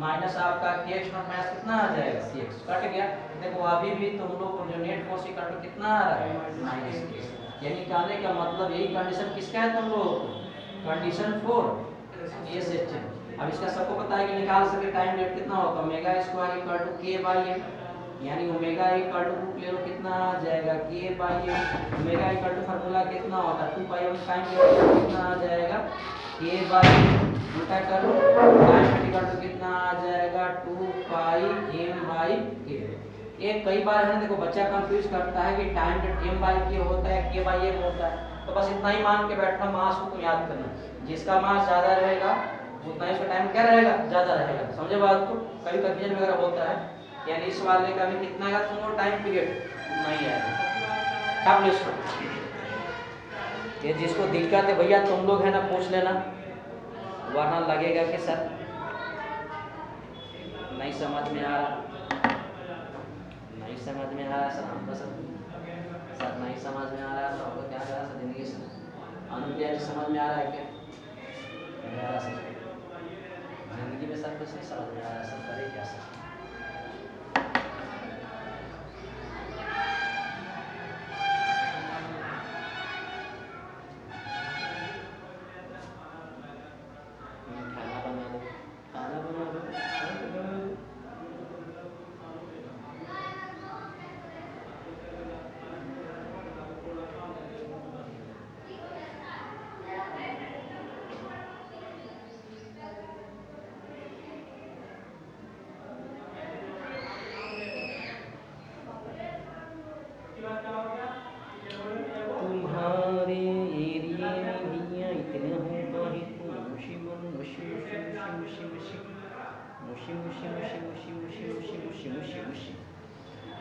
माइनस आपका kx नॉट माइनस कितना आ जाएगा, cx कट गया। देखो अभी भी तुम लोग को जो नेट फोर्स की कट कितना आ रहा है, माइनस k, यानी कहने का मतलब यही कंडीशन किसका है तुम लोग, कंडीशन 4 ये सिस्टम। अब इसका सबको पता है कि निकाल सके टाइम रेट कितना होगा, omega square equal to k by m, यानी ओमेगा इक्वल टू रूट ले लो कितना आ जाएगा k by m, omega equal to formula कितना होता है 2 पाई m टाइम रेट कितना आ जाएगा k बाई उल्टा कर लो, टाइम रेट इक्वल टू कितना आ जाएगा 2 पाई m बाई k। ये कई बार है ना, देखो बच्चा कंफ्यूज करता है कि time rate m by k होता है k बाई m होता है, तो बस इतना ही मान के बैठना, मास को तुम याद करना, जिसका मास ज्यादा रहेगा उतना इसका टाइम क्या रहेगा, ज्यादा रहेगा, समझे बात को, कभी कंफ्यूजन वगैरह होता है, यानी इस वाले का भी कितना का तुम टाइम पीरियड उतना ही आएगा। अब लिखो, ये जिसको दिक्कत है भैया तुम लोग है ना पूछ लेना, वरना लगेगा कि सर नहीं समझ में आ रहा, नहीं समझ में आ रहा सर, हमको सर नहीं समझ में आ रहा तो हमको क्या करा सर, जिंदगी से अनुप्रिया समझ में आ रहा है क्या, नहीं आ रहा सर, जिंदगी में सर कुछ नहीं समझ में आ रहा सर, करे क्या सर।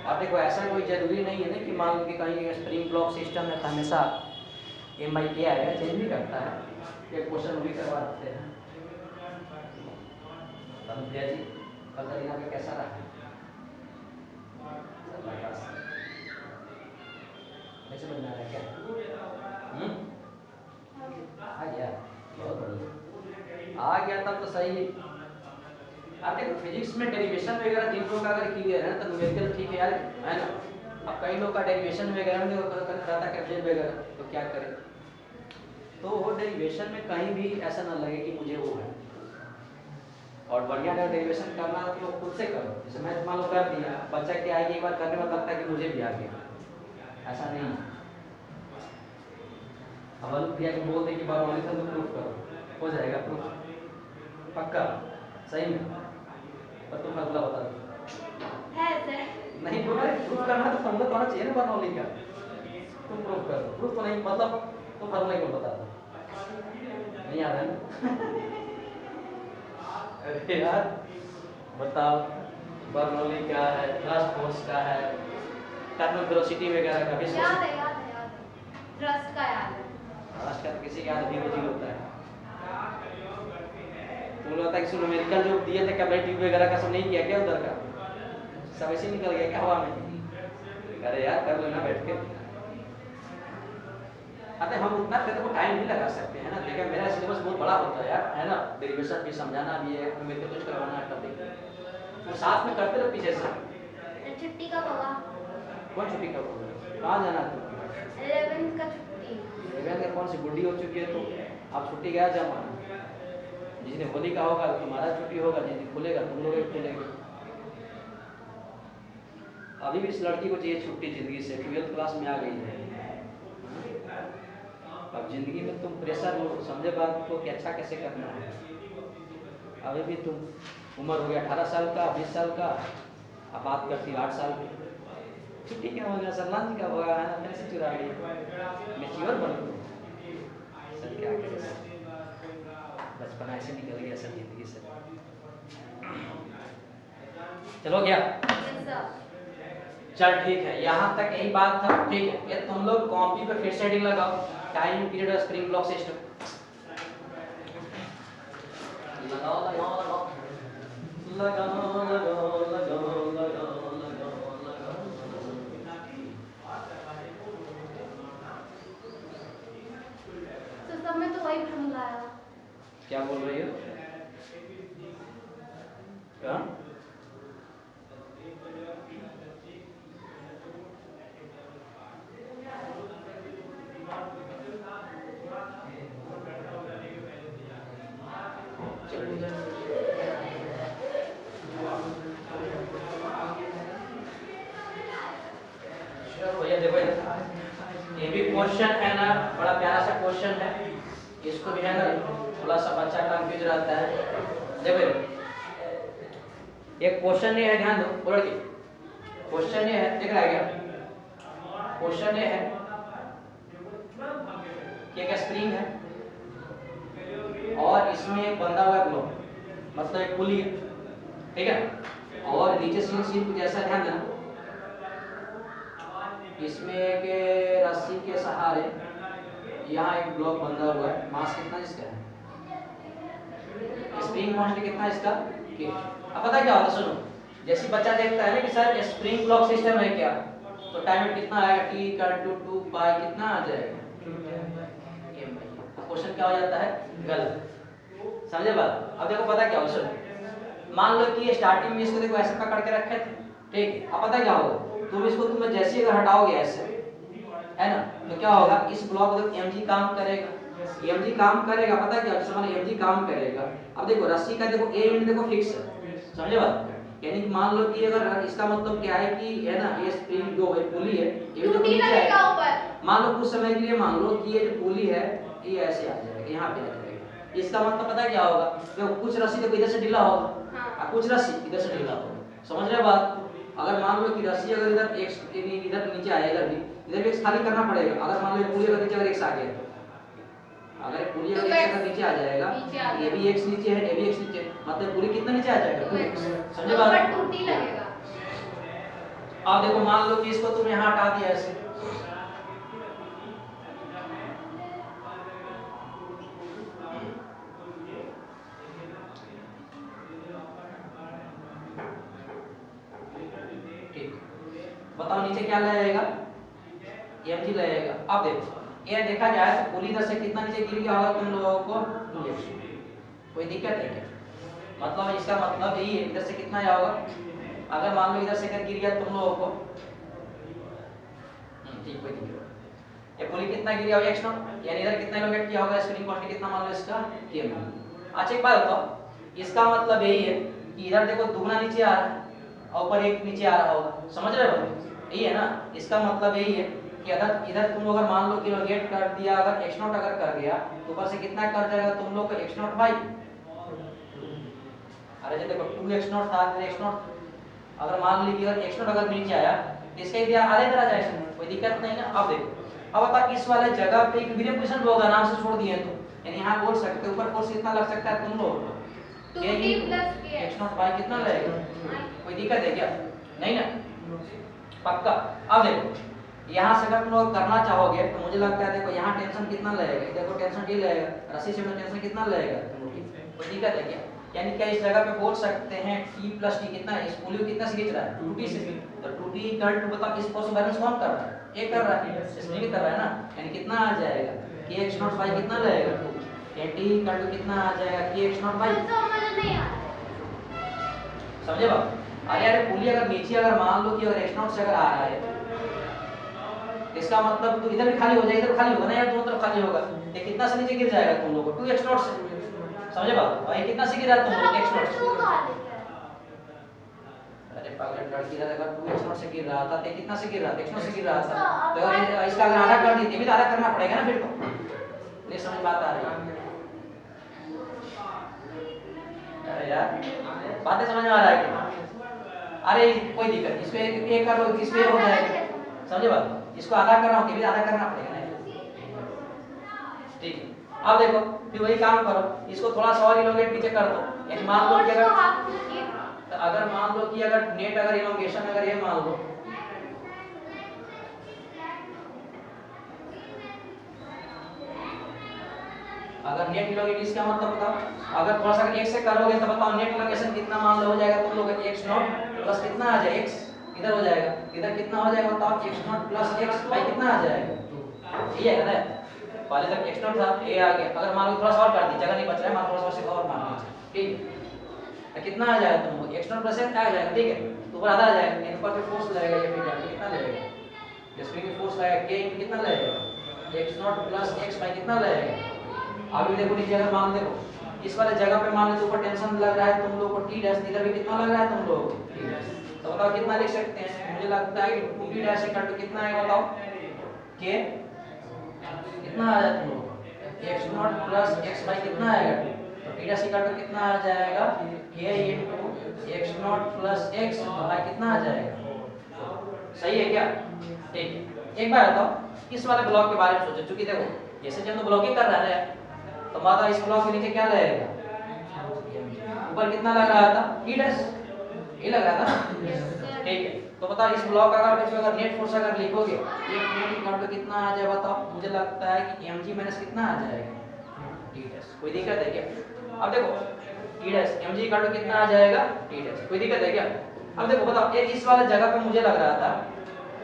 अब देखो ऐसा कोई जरूरी नहीं है ना कि मान लो कि कहीं स्प्रिंग ब्लॉक सिस्टम है तो हमेशा एम बाई के आएगा, चेंज भी करता है, ये क्वेश्चन भी करवा देते हैं। अनुप्रिया जी कल करीना का कैसा रहा, कैसे बनना है क्या, आ गया, बहुत बढ़िया आ गया तब तो सही। आप देखो फिजिक्स में डेरिवेशन वगैरह जिन लोगों का अगर क्लियर है ना तो न्यूमेरिकल ठीक है यार, है ना। अब कई लोग का डेरिवेशन वगैरह में खाता कैप्चर वगैरह तो क्या करें, तो वो डेरिवेशन में कहीं भी ऐसा ना लगे कि मुझे वो है, और बढ़िया डेरिवेशन करना तो खुद से करो, जैसे मैं मान लो कर दिया, बच्चा क्या आएगी एक बार करने में लगता है कि मुझे भी आ गया, ऐसा नहीं। अब अनुप्रिया को बोल दे कि बारवाली था तो प्रूफ करो, हो जाएगा प्रूफ पक्का सही में, पर तुम अगला बता दो है सर, नहीं बोला प्रूफ करना तो फॉर्मूला तो आना चाहिए ना बारवाली का, तुम प्रूफ कर दो, प्रूफ तो नहीं मतलब तुम फॉर्मूला क्यों बता दो, नहीं याद है ना अरे यार बताओ बारनौली क्या है, थ्रस्ट फोर्स क्या है, टर्मिनल वेलोसिटी वगैरह का भी याद है थ्रस्ट का याद है, थ्रस्ट का किसी याद भी नहीं होता है, तो होता है कि न्यूमेरिकल जो दिए थे कैपेसिटी वगैरह का सब नहीं किया क्या उधर का, सब ऐसे निकल गया क्या हवा में, अरे यार कर लेना बैठ के। अरे हम उतना तो टाइम नहीं लगा सकते हैं ना, देखिए मेरा सिलेबस बहुत बड़ा होता है यार, है ना, डेरिवेशन भी समझाना भी है, मेरे को कुछ करवाना है टॉपिक, तो साथ में करते रहो पीछे से। छुट्टी कब होगा, कौन छुट्टी कब होगा, कहाँ जाना है 11th का छुट्टी, 11th का कौन सी गुड्डी हो चुकी है, तो आप छुट्टी गया जमाना, जिस दिन होली का होगा तुम्हारा छुट्टी होगा, जिस दिन खुलेगा तुम लोग खुलेगा। अभी भी इस लड़की को चाहिए छुट्टी जिंदगी से, 12th क्लास में आ गई है, अब जिंदगी में तुम प्रेशर हो, समझे बात को कि अच्छा कैसे करना है, अभी भी तुम उम्र हो गया 18 साल का 20 साल का, अब बात करती 8 साल की, छुट्टी क्या हो गया सलमान जी का होगा, कैसे चुरा गई, मैच्योर बन गई सर, क्या करें सर, बचपना ऐसे निकल गया सर जिंदगी से। चलो गया चल ठीक है, यहाँ तक यही बात था। ठीक है, ये तुम लोग कॉपी पे फिर से हेडिंग लगाओ, टाइम पीरियड और स्प्रिंग ब्लॉक सिस्टम। लगाओ लगाओ लगाओ लगाओ लगाओ लगाओ लगाओ लगाओ लगाओ। तो सब में तो वही भ्रम लाया। क्या बोल रही हो? क्या? भैया देखो, ये भी क्वेश्चन है ना, बड़ा प्यारा सा क्वेश्चन है। इसको भी है ना थोड़ा सा बच्चा कंफ्यूज रहता है। देखो एक क्वेश्चन ये है, ध्यान दो, बोलो कि क्वेश्चन ये है, देख रहा है क्या? क्वेश्चन ये है कि एक स्प्रिंग है और इसमें एक बंधा हुआ ब्लॉक, मतलब एक पुली है, ठीक है, और नीचे सीन कुछ ऐसा, ध्यान देना। इसमें एक रस्सी के सहारे यहाँ एक ब्लॉक बंधा हुआ है। मास कितना इसका है? स्प्रिंग कांस्टेंट कितना इसका? के। अब पता क्या होता है, सुनो, जैसे बच्चा देखता है ना कि सर स्प्रिंग ब्लॉक सिस्टम है क्या, तो टाइम कितना आएगा? t इक्वल टू 2 बाय कितना आ जाएगा? क्वेश्चन क्या हो जाता है? गलत। समझे बात? अब देखो पता क्या होगा, सुनो, मान लो कि स्टार्टिंग में इसको देखो ऐसे पकड़ के रखे थे, ठीक है। अब पता क्या होगा, तुम इसको जैसे ही हटाओगे ऐसे, है ना, तो क्या होगा, इस ब्लॉक में mg काम करेगा, mg काम करेगा। पता क्या जैसे मान mg काम करेगा। अब देखो रस्सी का देखो a यूनिट देखो फिक्स है, समझे बात? यानी मान लो कि अगर इसका मतलब क्या है कि है ना, ये स्प्रिंग जो है पुली है, ये भी नीचे आएगा ऊपर। मान लो कुछ समय के लिए मान लो कि ये जो पुली है ये ऐसे आ जाएगा, यहाँ पे आ जाएगा। इसका मतलब पता क्या होगा, देखो कुछ रस्सी देखो इधर से ढीला होगा, कुछ रस्सी इधर से ढीला होगा, समझ रहे बात? अगर मान लो कि रस्सी अगर इधर x इधर नीचे आया, इधर भी x खाली करना पड़ेगा। अगर मान लो पुली अगर नीचे अगर x आ गया, अगर पुली अगर x अगर नीचे आ जाएगा, ये भी x नीचे है, ये भी x नीचे, मतलब पुली कितना नीचे आ जाएगा? 2x। समझे बात? ऊपर टूटी लगेगा। अब देखो मान लो कि इसको तुम यहाँ हटा दिया ऐसे, बताओ नीचे क्या लगेगा? mg लगेगा। अब देखो ये देखा जाए तो पुली इधर से कितना नीचे गिर गया होगा तुम लोगों को? 2x। कोई दिक्कत है क्या? मतलब इसका मतलब यही है, इधर से कितना जाओगा? अगर मान लो इधर से कर गिर गया तुम लोगों को, ठीक, कोई दिक्कत नहीं। ये पुली कितना गिर गया होगा? x0, यानी इधर कितना इलोंगेट किया होगा? स्प्रिंग कांस्टेंट कितना मान लो इसका? k। अच्छा एक बात बताओ, इसका मतलब यही है कि इधर देखो दुगना नीचे आ रहा है और ऊपर एक नीचे आ रहा होगा, समझ रहे हो? यही है ना, इसका मतलब यही है कि अगर इधर तुम अगर मान लो कि इलोंगेट कर दिया, अगर x0 अगर कर गया तो ऊपर से कितना कर जाएगा तुम लोग को? x0 बाई, अरे जो देखो 2x0 था, x0 अगर मान ली कि अगर x0 अगर नीचे आया तो इसका एरिया आधे तरह जाएगा, कोई दिक्कत नहीं ना। अब देखो, अब बता इस वाले जगह पे एक वीडियो क्वेश्चन होगा, आराम से छोड़ दिए तो, यानी यहां बोल सकते हो ऊपर फोर्स कितना लग सकता है तुम लोग? 2t plus k। x0 by कितना लगेगा? कोई दिक्कत है क्या? नहीं ना, पक्का। अब देखो यहाँ से अगर तुम लोग करना चाहोगे तो मुझे लगता है देखो यहाँ टेंशन कितना लगेगा, देखो टेंशन टी लगेगा, रस्सी से टेंशन कितना लगेगा तुम लोग? कोई दिक्कत है क्या? यानी क्या इस जगह पे बोल सकते हैं t plus t कितना है? इस पुली कितना से खींच रहा है? 2t से। तो 2t इक्वल टू बता इस फोर्स बैलेंस कौन कर रहा है? ये कर रहा है, स्प्रिंग कर रहा है ना, यानी कितना आ जाएगा? kx0 बाई कितना लगेगा? 2। t इक्वल टू कितना आ जाएगा? kx0 बाई, समझे बात? अरे यार पुली अगर नीचे अगर मान लो कि अगर x0 से अगर आ रहा है, इसका मतलब तो इधर भी खाली हो जाएगा, इधर खाली होगा ना यार, दोनों तरफ खाली होगा। ये कितना से नीचे गिर जाएगा तुम लोगों को? 2x0 से, समझे बात? और ये कितना से गिरा तुम लोग? x0 से। अरे पागल लड़की इधर अगर 2x0 से गिर रहा था तो कितना से गिर रहा था? x0 से गिर रहा था, तो अगर इसका अगर आधा कर देते भी तो आधा करना पड़ेगा ना फिर तो। नहीं समझ बात आ रही है? अरे यार बातें समझ में आ रहा है क्या? अरे कोई दिक्कत, इसमें एक करो, इसमें हो जाएगा, समझे बात? इसको आधा करना हो, भी आधा करना पड़ेगा ना, ठीक है। अब देखो फिर वही काम करो, इसको थोड़ा सा और इलोंगेट नीचे कर दो। यानी मान लो कि अगर मान लो कि अगर नेट अगर इलोंगेशन अगर ये मान लो अगर नेट इलोंगेशन इसका मतलब बताओ, अगर थोड़ा सा x से करोगे तो बताओ नेट इलोंगेशन कितना मान लो हो जाएगा तुम लोग x नॉट प्लस कितना आ जाएगा x इधर हो जाएगा, इधर कितना हो जाएगा बताओ x not plus x by कितना आ जाएगा, ये है ना पहले तक x नॉट था ये आ गया, अगर मान लो थोड़ा सा और कर दी जगह नहीं बच रहा है मान थोड़ा सा और और मान लीजिए ठीक है, तो कितना आ जाएगा तुम लोग x नॉट प्लस x आ जाएगा ठीक है, तो ऊपर आधा आ जाएगा इन पर पे फोर्स लगेगा ये फिर कितना लगेगा स्प्रिंग में फोर्स लगेगा k कितना लगेगा x not plus x by कितना लगेगा। अभी देखो नीचे अगर मान देखो इस वाले जगह पे मान लो ऊपर टेंशन लग रहा है तुम लोग को t डैश, इधर भी कितना लग रहा है तुम लोग को t डैश, तो बताओ कितना लिख सकते हैं, मुझे लगता है कि t डैश इक्वल टू कितना आएगा बताओ k कितना आ जाएगा तुम लोग x not plus x by कितना आएगा, तो t डैश इक्वल टू कितना आ जाएगा k into x not plus x by कितना आ जाएगा, सही है क्या ठीक है। एक बार बताओ इस वाले ब्लॉक के बारे में सोचो, चूंकि देखो जैसे जब हम ब्लॉकिंग कर रहे हैं तो माता इस ब्लॉक के नीचे क्या लगेगा, ऊपर कितना लग रहा था t डैश ये लग रहा था ठीक है, तो बता इस ब्लॉक का अगर नेट फोर्स अगर लिखोगे ये नेट इक्वल टू कितना आ जाएगा बताओ, मुझे लगता है कि mg माइनस कितना आ जाएगा t डैश, कोई दिक्कत है क्या। अब देखो t dash mg equal to कितना आ जाएगा t डैश, कोई दिक्कत है क्या। अब देखो बताओ ये इस वाले जगह पे मुझे लग रहा था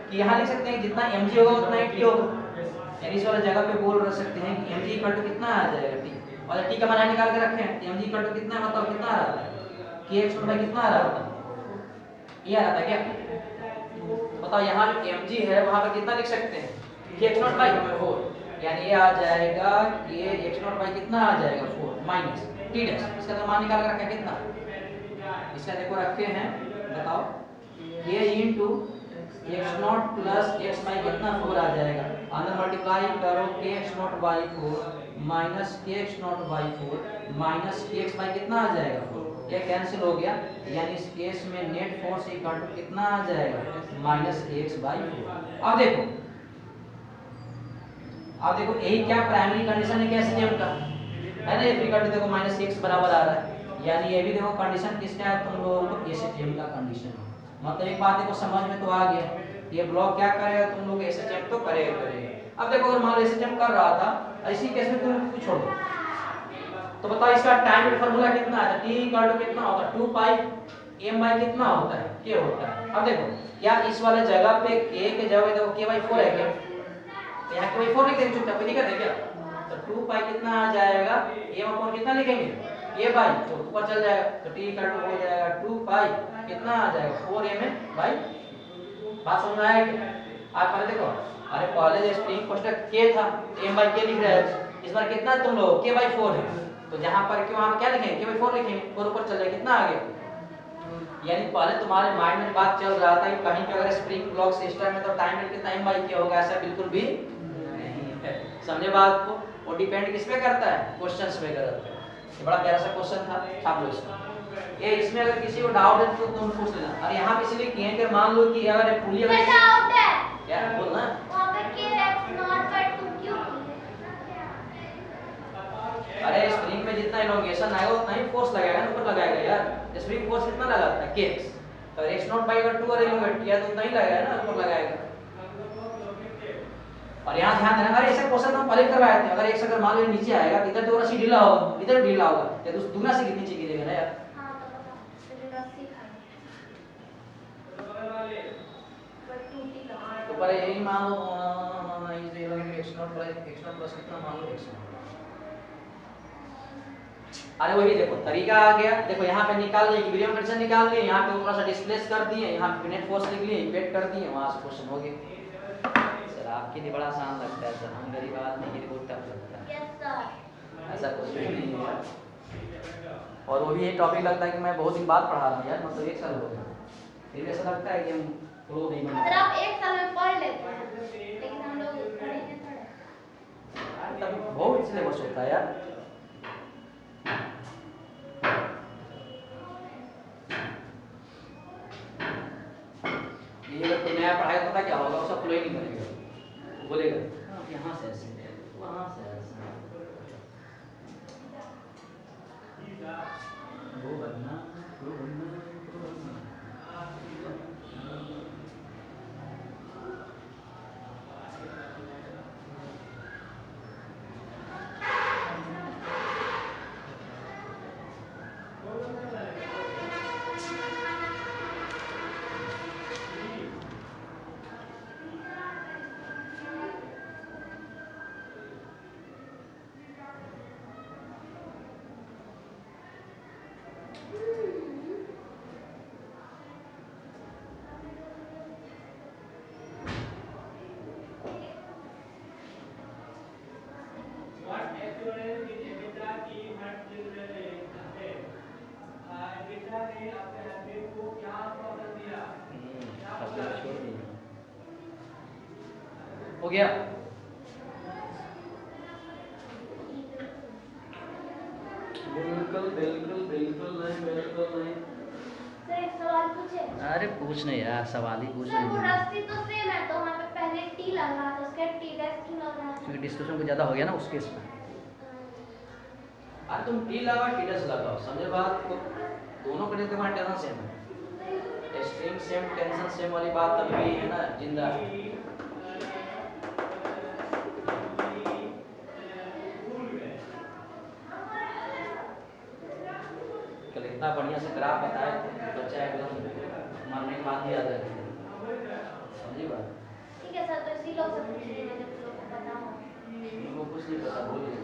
कि यहाँ लिख सकते हैं जितना mg होगा उतना ही t होगा, यानी इस वाले जगह पे बोल रह सकते हैं कि mg इक्वल टू कितना आ जाएगा t, और t का मान निकाल के रखे हैं mg इक्वल टू कितना बताओ कितना आ रहा था kx बाई कितना आ रहा था, ये आ रहा था क्या, बताओ यहाँ जो mg है वहां पर कितना लिख सकते हैं kx नॉट बाई 4, यानी ये आ जाएगा kx नॉट बाई कितना आ जाएगा 4 माइनस t डैश, इसका तो मान निकाल के रखा है कितना, इसका देखो रखे हैं बताओ k into x not plus x by कितना 4 आ जाएगा, अंदर मल्टीप्लाई करो kx not by 4 minus kx not by 4 minus kx by कितना आ जाएगा 4, ये कैंसिल हो गया, यानी इस केस में नेट फोर्स इक्वल टू कितना आ जाएगा माइनस kx बाई 4। अब देखो यही क्या प्राइमरी कंडीशन है कैसे नियम का है ना, ये इक्वल टू देखो माइनस x बराबर आ रहा है, यानी ये भी देखो कंडीशन किसका है तुम लोगों को एसएचएम का कंडीशन है, मतलब एक बात देखो समझ में तो आ गया ये ब्लॉक क्या करेगा तुम लोग एसएचएम तो करेगा। अब देखो अगर मान लो एसएचएम कर रहा था इसी केस में तुम कुछ छोड़ दो तो बताओ इसका टाइम फार्मूला कितना आता है, t इक्वल टू कितना होता है 2 पाई m बाई कितना होता है k होता है। अब देखो क्या इस वाले जगह पे k के जगह देखो k बाई 4 है क्या, तो यहाँ k बाई 4 लिख देंगे चुपचाप, कोई दिक्कत है क्या, तो 2 पाई कितना आ जाएगा m अपॉन कितना लिखेंगे a बाई तो ऊपर चल जाएगा, तो t इक्वल टू हो जाएगा 2 पाई कितना आ जाएगा 4m बाई, बात समझ में आया क्या। आप पहले देखो अरे पहले जो स्प्रिंग कोष्ठक k था m बाई k लिख रहे हैं, इस बार कितना तुम लोग k बाई 4 है, तो जहां पर क्यों हम क्या लिखेंगे k बाई 4 लिखेंगे, 4 ऊपर चल जाए कितना आ गया, यानी पहले तुम्हारे माइंड में बात चल रहा था कि कहीं पे अगर स्प्रिंग ब्लॉक सिस्टम में तो टाइम रेट कितना m बाई k होगा, ऐसा बिल्कुल भी नहीं है, समझे बात को, वो डिपेंड किस पे करता है क्वेश्चंस पे करता है। ये बड़ा प्यारा सा क्वेश्चन था, छाप लो इसको, ये इसमें अगर किसी को डाउट है तो तुम पूछ लेना। और यहाँ पे इसलिए किए कि मान लो कि अगर पुलिया डाउट है क्या बोलना वहां पे k x नॉट बाय 2 क्यों, अरे स्प्रिंग में जितना इलोंगेशन आएगा उतना ही फोर्स लगाएगा ना, ऊपर लगाएगा यार, स्प्रिंग फोर्स कितना लगाता है kx, तो x नॉट बाई अगर 2 और इलोंगेट किया तो उतना ही लगाएगा ना, ऊपर लगाएगा। और यहाँ ध्यान देना अरे ऐसा क्वेश्चन हम पहले करवाए थे, अगर x अगर मान लो नीचे आएगा तो इधर थोड़ा सी ढीला होगा इधर ढीला होगा, तो दुगना से नीचे गिरेगा ना यार। हां तो बता तो रस्सी खाई पर टूटी लगा तो पर यही मान लो इस इलोंगेट x नॉट प्लस कितना मान लो x नॉट, अरे वही देखो तरीका आ गया, देखो यहाँ पे निकाल लिए इक्विलिब्रियम कंडीशन निकाल लिए, यहाँ पे थोड़ा सा डिस्प्लेस कर दिए, यहाँ पे नेट फोर्स लिख लिए, इक्वेट कर दिए, वहां से क्वेश्चन हो गया। सर आपके लिए बड़ा आसान लगता है सर, हम गरीब आदमी के लिए बहुत टफ लगता है। यस सर ऐसा कुछ भी नहीं है यार, और वो भी ये टॉपिक लगता है कि मैं बहुत दिन बाद पढ़ा रहा हूँ यार, मतलब 1 साल हो गया, फिर ऐसा लगता है कि हम प्रो नहीं बने। सर आप 1 साल में पढ़ लेते हैं लेकिन हम लोग पढ़ेंगे थोड़ा, तब बहुत सिलेबस होता है यार। ये अगर कोई नया पढ़ाई पता क्या होगा उसका फ्लो ही नहीं करेगा, बोलेगा यहाँ से ऐसे वहाँ से ऐसे वो बनना वो बनना वो बनना। हो गया? बिल्कुल बिल्कुल बिल्कुल नहीं, बिल्कुल नहीं। सर एक सवाल पूछे? अरे पूछ नहीं यार, सवाल ही पूछ सर वो नहीं। रस्सी तो सेम है, तो वहाँ पे पहले टी लग रहा था, उसके टी डैश क्यों लग रहा है? क्योंकि डिस्कशन कुछ ज़्यादा हो गया ना उस केस में। आज तुम टी लगाओ टी डैश लगाओ, समझे बात को? दोनों के लिए तुम्हारा टेंशन सेम है, स्ट्रिंग सेम टेंशन सेम वाली बात अभी भी है ना जिंदा। कल इतना बढ़िया से ग्राफ बताए थे, बच्चा एकदम मन में बात याद है, समझी बात? ठीक है सर, तो इसी लोग से पूछ लेंगे जब लोग को पता हो। उनको कुछ नहीं पता, बोलिए।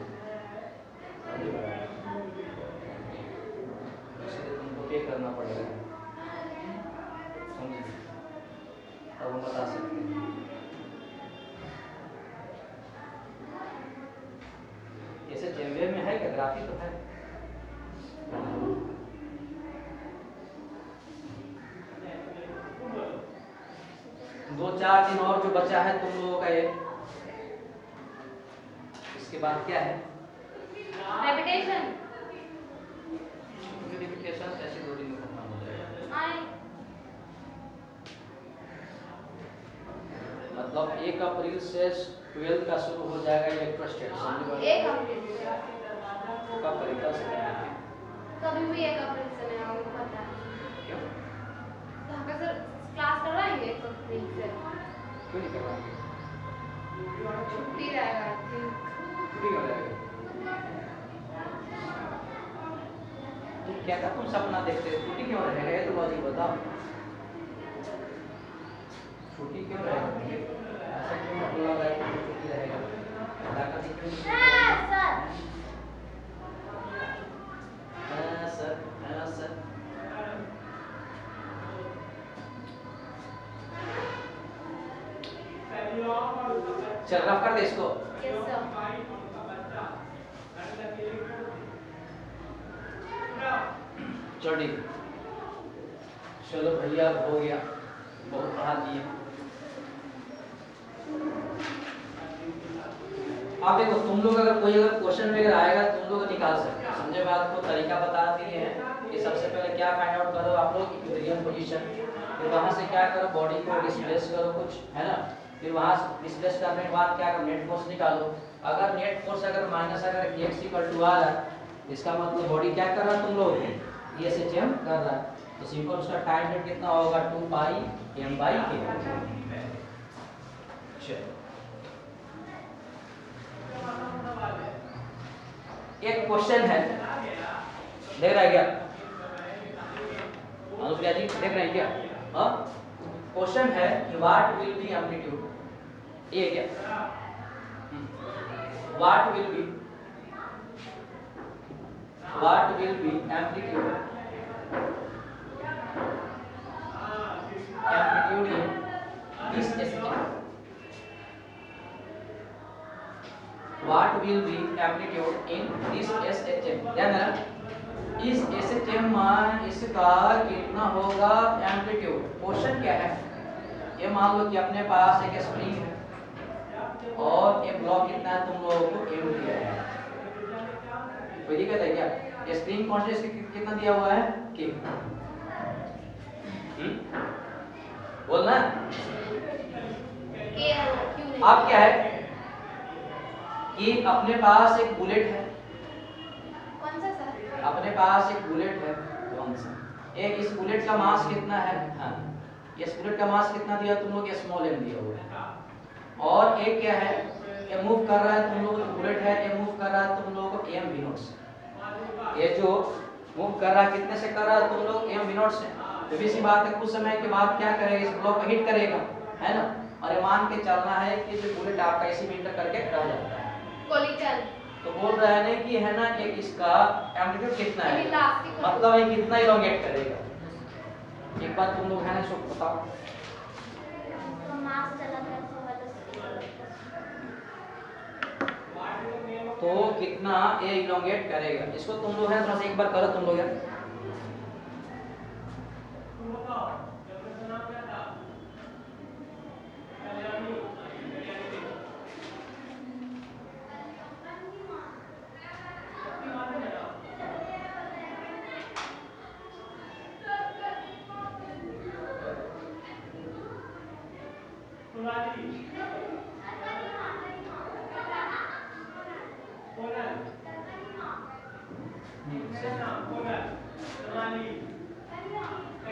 समझी बात? इसलिए तुमको पे करना पड़ेगा, समझे? तब हम बता सकते हैं। ऐसे जेमवे में है क्या ग्राफिक? तो है। 2-4 दिन और जो बचा है तुम लोगों का ये, इसके बाद क्या है? रेपिटेशन। रेपिटेशन ऐसे 2 दिन में खत्म हो जाएगा। मतलब 1 अप्रैल से 12 का शुरू हो जाएगा इलेक्ट्रोस्टैटिक्स, समझ गए? 1 अप्रैल से कब तरीका से करेंगे? कभी भी 1 अप्रैल से नहीं होगा, पता है। क्यों? तो हम सर क्लास करवाएंगे 1 अप्रैल से? क्यों नहीं करवाएंगे? छुट्टी रहेगा, आई थिंक। छुट्टी हो जाएगा। तुम क्या तुम सपना देखते हो? छुट्टी क्यों रहेगा? ये तो लॉजिक बताओ। छुट्टी क्यों रहेगा? ऐसा क्यों मतलब है कि छुट्टी रहेगा? ताकत क्यों? सर चल रफ कर दे इसको। Yes sir. चलो ठीक, चलो भैया हो गया, बहुत पढ़ा दिए। आप देखो, तुम लोग अगर कोई अगर क्वेश्चन वगैरह आएगा तुम लोग निकाल सकते हो, समझे बात को? तरीका बता दिए हैं कि सबसे पहले क्या फाइंड आउट करो आप लोग, इक्विलिब्रियम पोजीशन, फिर वहां से क्या करो, बॉडी को डिस्प्लेस करो कुछ, है ना? फिर वहां से डिस्प्लेस करने के बाद क्या करो, नेट फोर्स निकालो। अगर नेट फोर्स अगर माइनस अगर x = r है, इसका मतलब बॉडी क्या कर रहा है तुम लोग? ESHM कर रहा है, तो सिंपल उसका टाइम रेट कितना होगा? 2πm/k। चलो एक क्वेश्चन है, देख रहा है क्या अनुप्रिया जी? देख रहे हैं क्या? हाँ, क्वेश्चन है कि व्हाट विल बी एम्पलीट्यूड, ये क्या? What will be amplitude in this SHM? What will be amplitude in this SHM? ध्यान देना, इस SHM में इसका कितना होगा एम्पलीट्यूड? क्वेश्चन क्या है? ये मान लो कि अपने पास एक स्प्रिंग है और एक ब्लॉक कितना है तुम लोगों को M दिया है, कोई दिक्कत है क्या? ये स्प्रिंग कांस्टेंट कितना दिया हुआ है? K। बोलना अब क्या है कि अपने पास एक बुलेट है। कौन सा सर? अपने पास एक बुलेट है, कौन सा? एक इस बुलेट का मास कितना है? हाँ, इस बुलेट का मास कितना दिया तुम लोग? स्मॉल m दिया हुआ है। और एक क्या है, ये मूव कर रहा है तुम लोग, बुलेट है ये मूव कर रहा है तुम लोग m v0 से। ये जो मूव कर रहा है कितने से कर रहा है तुम लोग? m v0 से। तो भी सी बात है, कुछ समय के बाद क्या करेगा? इस ब्लॉक को हिट करेगा, है ना? और ये मान के चलना है कि जो बुलेट आपका इसी में इंटर करके रह जाता है, कोलिजन। तो बोल रहा है ना कि है ना, एक इसका एम्पलीट्यूड कितना है, इलास्टिक मतलब ये कितना इलोंगेट करेगा। एक बात तुम लोग है ना, सब बताओ। तो मास चला गया तो को कितना ये इलोंगेट करेगा। इसको तुम लोग है थोड़ा सा एक बार करो तुम लोग यार।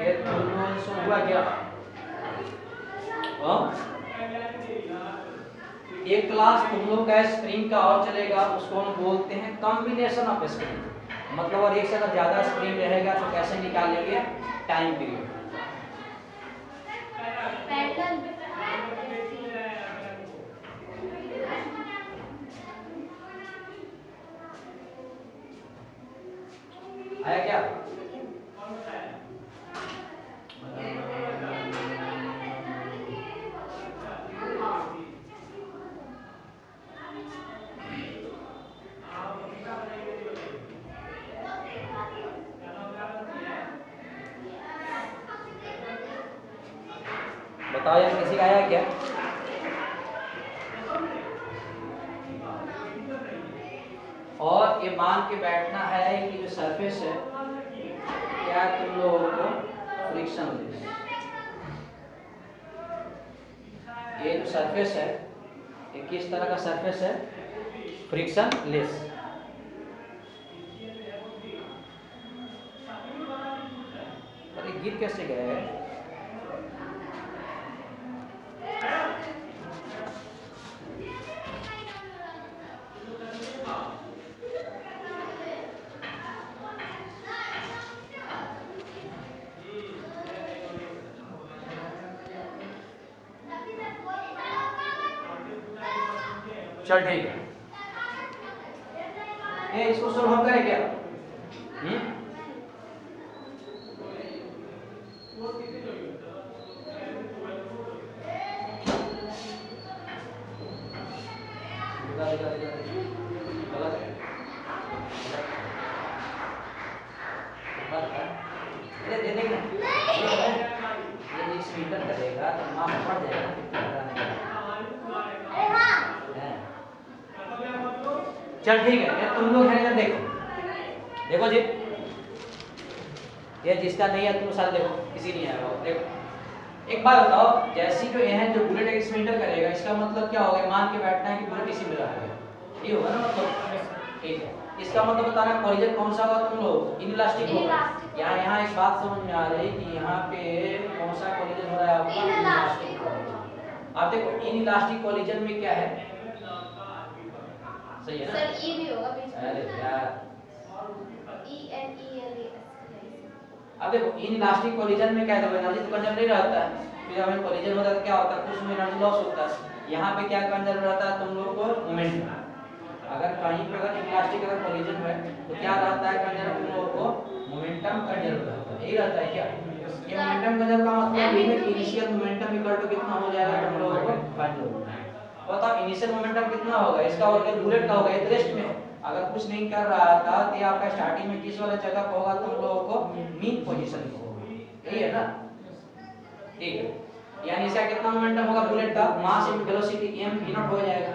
ये तुम लोगों से हुआ क्या? एक क्लास तुम लोग का स्प्रिंग का और चलेगा, उसको हम बोलते हैं कॉम्बिनेशन ऑफ स्प्रिंग। मतलब और एक से अगर ज्यादा स्प्रिंग रहेगा तो कैसे निकालेंगे? Time period. आया क्या? बताओ यार, किसी का आया क्या? और ये मान के बैठना है कि जो सरफेस है क्या तुम लोगों को फ्रिक्शन लेस, ये जो सरफेस है ये किस तरह का सरफेस है? Friction less. अरे गीत कैसे गए है? चल ठीक है, ये इसको सोल्व हम करें क्या? करेगा तो मार्क्स बढ़ जाएगा। चल ठीक है, ये तुम लोग है ना, देखो जी, ये जिसका नहीं है तुम सारे देखो, किसी नहीं आएगा। देखो एक बात बताओ, जैसी जो ये है जो बुलेट एक्स में इंटर करेगा, इसका मतलब क्या होगा? मान के बैठना है कि बुलेट इसी में रहेगा, ये होगा ना मतलब। ठीक है, इसका मतलब बताना कॉलिजन कौन सा होगा? तुम लोग इनइलास्टिक होगा। यहाँ एक बात समझ में आ रही कि यहाँ पे कौन सा कॉलिजन हो रहा है आपका? इनइलास्टिक। आप देखो इनइलास्टिक कॉलिजन में क्या है? सही है ना सर? ई भी होगा बीच में। अरे यार, E N E L A. अब देखो इनइलास्टिक कॉलिजन में क्या है? एनर्जी तो कंजर्व नहीं रहता है। फिर हमें कॉलिजन होता है तो क्या होता है? कुछ में एनर्जी लॉस होता है। यहाँ पे क्या कंजर्व रहता है? तुम लोगों को मोमेंटम। अगर कहीं पे अगर इनइलास्टिक अगर कॉलिजन है तो क्या रहता है कंजर्व? तुम लोगों को मोमेंटम कंजर्व रहता है। यही रहता है क्या? ये मोमेंटम कंजर्व का मतलब ये है कि इनिशियल मोमेंटम इक्वल टू कितना हो जाएगा तुम लोगों को? Final momentum. बताओ इनिशियल मोमेंटम कितना होगा? इसका और बुलेट का होगा, ये रेस्ट में है। अगर कुछ नहीं कर रहा था तो ये आपका स्टार्टिंग में किस वाले जगह पे होगा? तुम लोगों को मीन पोजीशन पे होगा। यही है ना? ठीक है, यानी इसका कितना मोमेंटम होगा बुलेट का? Mass into velocity m v not हो जाएगा।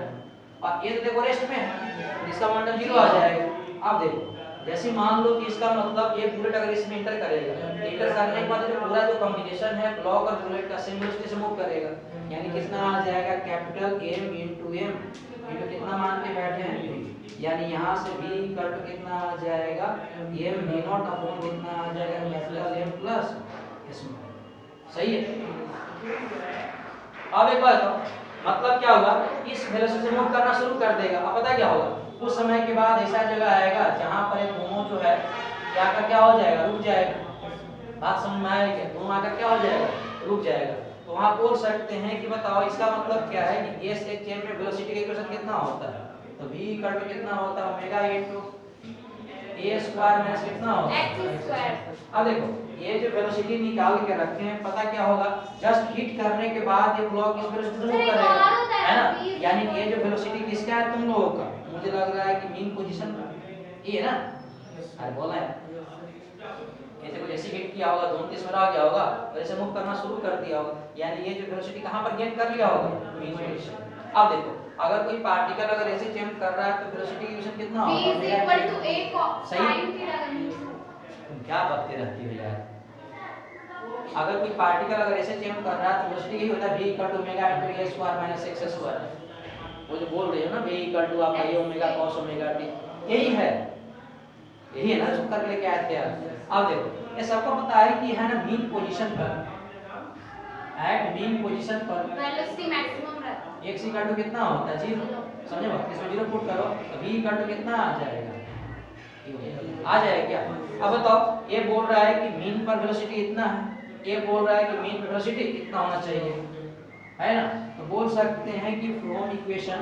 और ये तो देखो रेस्ट में है, इसका मोमेंटम 0 आ जाएगा। आप देखो जैसे मान लो कि इसका मतलब ये बुलेट अगर इसमें इंटर करेगा, इंटर करने के बाद जो पूरा जो कॉम्बिनेशन है ब्लॉक और बुलेट का सेम वेलोसिटी से मूव करेगा, यानी कितना आ जाएगा? Capital M into m into कितना मान के बैठे हैं? v। यानी यहाँ से v इक्वल टू कितना आ जाएगा? m v नॉट अपॉन कितना आ जाएगा? Capital M plus small. सही है? अब एक बात मतलब क्या होगा? इस वेलोसिटी से मूव करना शुरू कर देगा। अब पता क्या होगा? कुछ समय के बाद ऐसा जगह आएगा जहां पर एक दोनों जो है क्या हो जाएगा? रुक जाएगा। बात समझ में आएगी? दोनों आकर क्या हो जाएगा? रुक जाएगा। तो वहां बोल सकते हैं कि बताओ इसका मतलब क्या है कि s एक चेन में वेलोसिटी का इक्वेशन कितना होता है? तो v इक्वल टू कितना होता है? ओमेगा इनटू ए स्क्वायर माइनस कितना होगा एक्स स्क्वायर। अब देखो ये जो वेलोसिटी निकाल के रखे हैं पता क्या होगा, जस्ट हिट करने के बाद ये ब्लॉक इस वेलोसिटी से मूव करेगा, है ना, यानी ये जो वेलोसिटी किसका है तुम लोगों का, मुझे लग रहा है कि मीन पोजीशन का ये है ना, अरे बोला है ऐसे कुछ ऐसी हिट किया होगा 29 में आ गया होगा और ऐसे मूव करना शुरू कर दिया होगा, यानी ये जो वेलोसिटी कहां पर गेन कर लिया होगा मीन पोजीशन। अब देखो अगर कोई पार्टिकल अगर ऐसे जंप कर रहा है तो वेलोसिटी इक्वेशन कितना v होगा, is equal to a सही? sin theta convention. तुम क्या बकते रहती हो यार, अगर कोई पार्टिकल अगर ऐसे जंप कर रहा है तो वेलोसिटी यही होता है v equal to omega into a square minus x square, वो जो बोल रही हो ना v इक्वल टू आपका a omega cos omega t, यही है ना जो करके लेके आए थे यार। अब देखो ये सबको पता है कि है ना मीन पोजीशन पर, एट मीन पोजीशन पर वेलोसिटी मैक्सिमम रहता है। x इक्वल टू कितना होता है 0, समझे बात, इसमें 0 पुट करो तो v इक्वल टू कितना आ जाएगा, आ जाएगा क्या। अब बताओ ये बोल रहा है कि मीन पर वेलोसिटी इतना है, ये बोल रहा है कि मीन पर वेलोसिटी इतना होना चाहिए, है ना, तो बोल सकते हैं कि from equation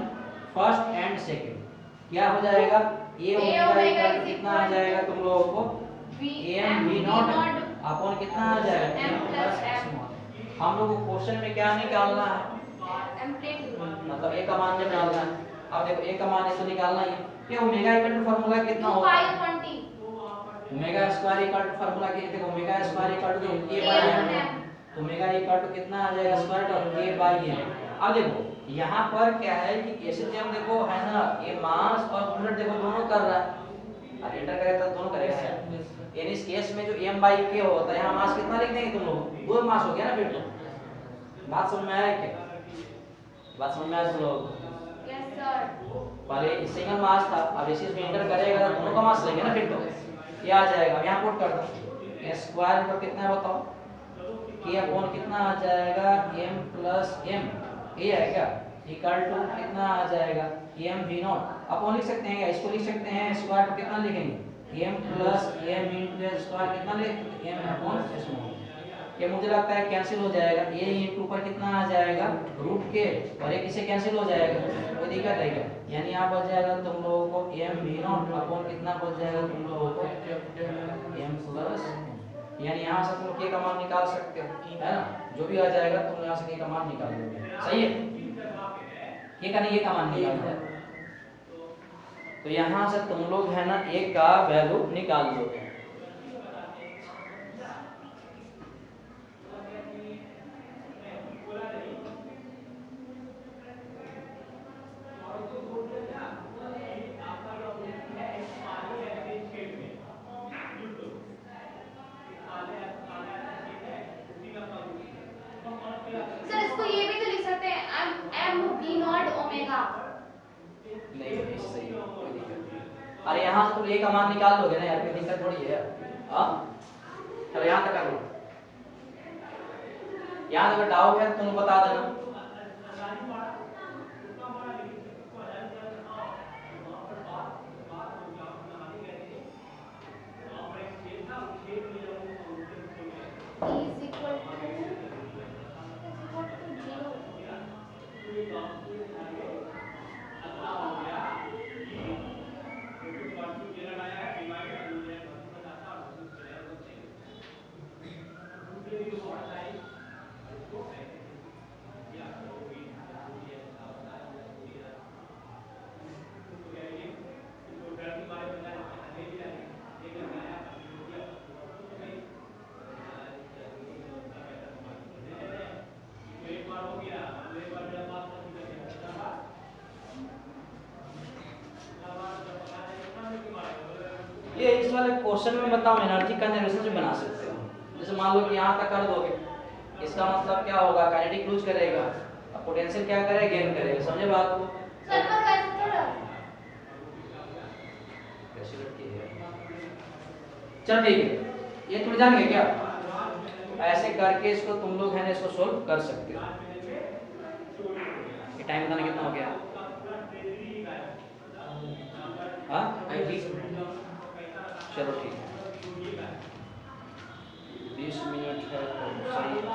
first and second क्या हो जाएगा, a ओमेगा कितना आ जाएगा तुम लोगों को am v नॉट अपॉन कितना आ जाएगा m प्लस m। हम लोगों को क्वेश्चन में क्या निकालना है, मतलब a का मान निकालना है। अब देखो a का मान इसको निकालना है कि ओमेगा इक्वल टू फार्मूला कितना होता है, omega square equal to formula के देखो omega square equal to a by m, omega equal to कितना आ जाएगा square root a by m। अब देखो यहाँ पर क्या है कि ऐसे जब देखो है ना ये मास और मोमेंट देखो दोनों कर रहा है, अब इंटर करेगा तो दोनों करेगा यानी इस केस में जो m बाय k होता है यहाँ मास कितना लिख देंगे तुम लोग, दो मास हो गया ना, फिर तो बात समझ में आया क्या, बात समझ में आया तुम लोग, यस सर। पहले सिंगल मास था अब इसी में इंटर करेगा तो दोनों का मास लेंगे ना, फिर तो ये आ जाएगा, यहाँ पुट कर दो ये स्क्वायर पर कितना है बताओ, k अपॉन कितना आ जाएगा m प्लस m, ये है क्या इक्वल टू कितना आ जाएगा m v नॉट अपॉन लिख सकते हैं क्या, इसको लिख सकते हैं स्क्वायर पर कितना लिखेंगे m plus m into square कितना लिखेंगे m अपॉन s नॉट, ये मुझे लगता है कैंसिल हो जाएगा, a इनटू पर कितना आ जाएगा रूट के और एक इसे कैंसिल हो जाएगा, कोई दिक्कत है क्या, यानी यहाँ बच जाएगा तुम लोगों को m v नॉट अपॉन कितना बच जाएगा तुम लोगों को m प्लस, यानी यहाँ से तुम k का मान निकाल सकते हो, है ना, जो भी आ जाएगा तुम यहाँ से k का मान निकाल लोगे, सही है, k का नहीं k का मान निकालना है, तो यहाँ से तुम लोग है ना a का वैल्यू निकाल लोगे। सर इसको ये भी तो लिख सकते हैं m v नॉट ओमेगा। नहीं सही है, कोई दिक्कत नहीं, अरे यहाँ से तुम a का मान निकाल लोगे ना यार, कोई दिक्कत थोड़ी है, हाँ चलो यहाँ तक कर लो, यहाँ अगर डाउट है तो तुम बता देना। is equal to 0। ये इस वाले क्वेश्चन में बताओ एनर्जी कंजर्वेशन से बना सकते हो, जैसे मान लो कि यहाँ तक कर दोगे, इसका मतलब क्या होगा काइनेटिक लूज करेगा और पोटेंशियल क्या करेगा गेन करेगा, समझे बात को। सर पर कैसे थोड़ा चल ठीक है, ये तुम जान गए क्या, ऐसे करके इसको तुम लोग है ना इसको सोल्व कर सकते हो। ये टाइम बताना कितना हो गया, हाँ 20 मिनट, चलो ठीक है 20 मिनट है तो सही है।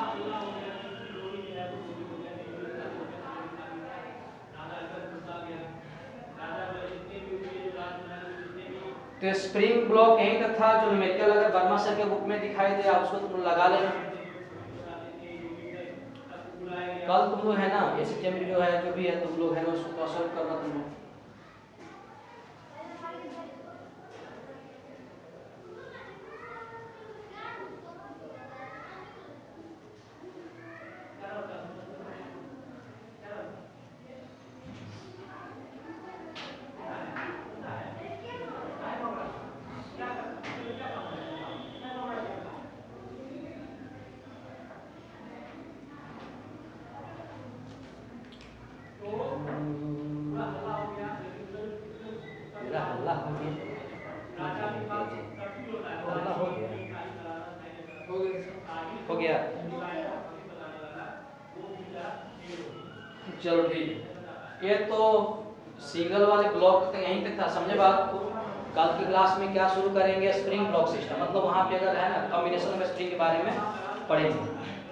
तो स्प्रिंग ब्लॉक यहीं तक था। जो न्यूमेरिकल अगर वर्मा सर के बुक में दिखाई दे आप उसको तुम लगा लेना। कल तुम लोग है ना एसएचएम जो है जो भी है तुम लोग है ना उसको सॉल्व करना तुम लोग। मेरा हल्ला हो गया, हल्ला हो गया। चलो ठीक। ये तो सिंगल वाले ब्लॉक तक यहीं तक था, समझे बात को। कल की क्लास में क्या शुरू करेंगे, स्प्रिंग ब्लॉक सिस्टम, मतलब वहाँ पे अगर है ना कॉम्बिनेशन में स्प्रिंग के बारे में पढ़ेंगे।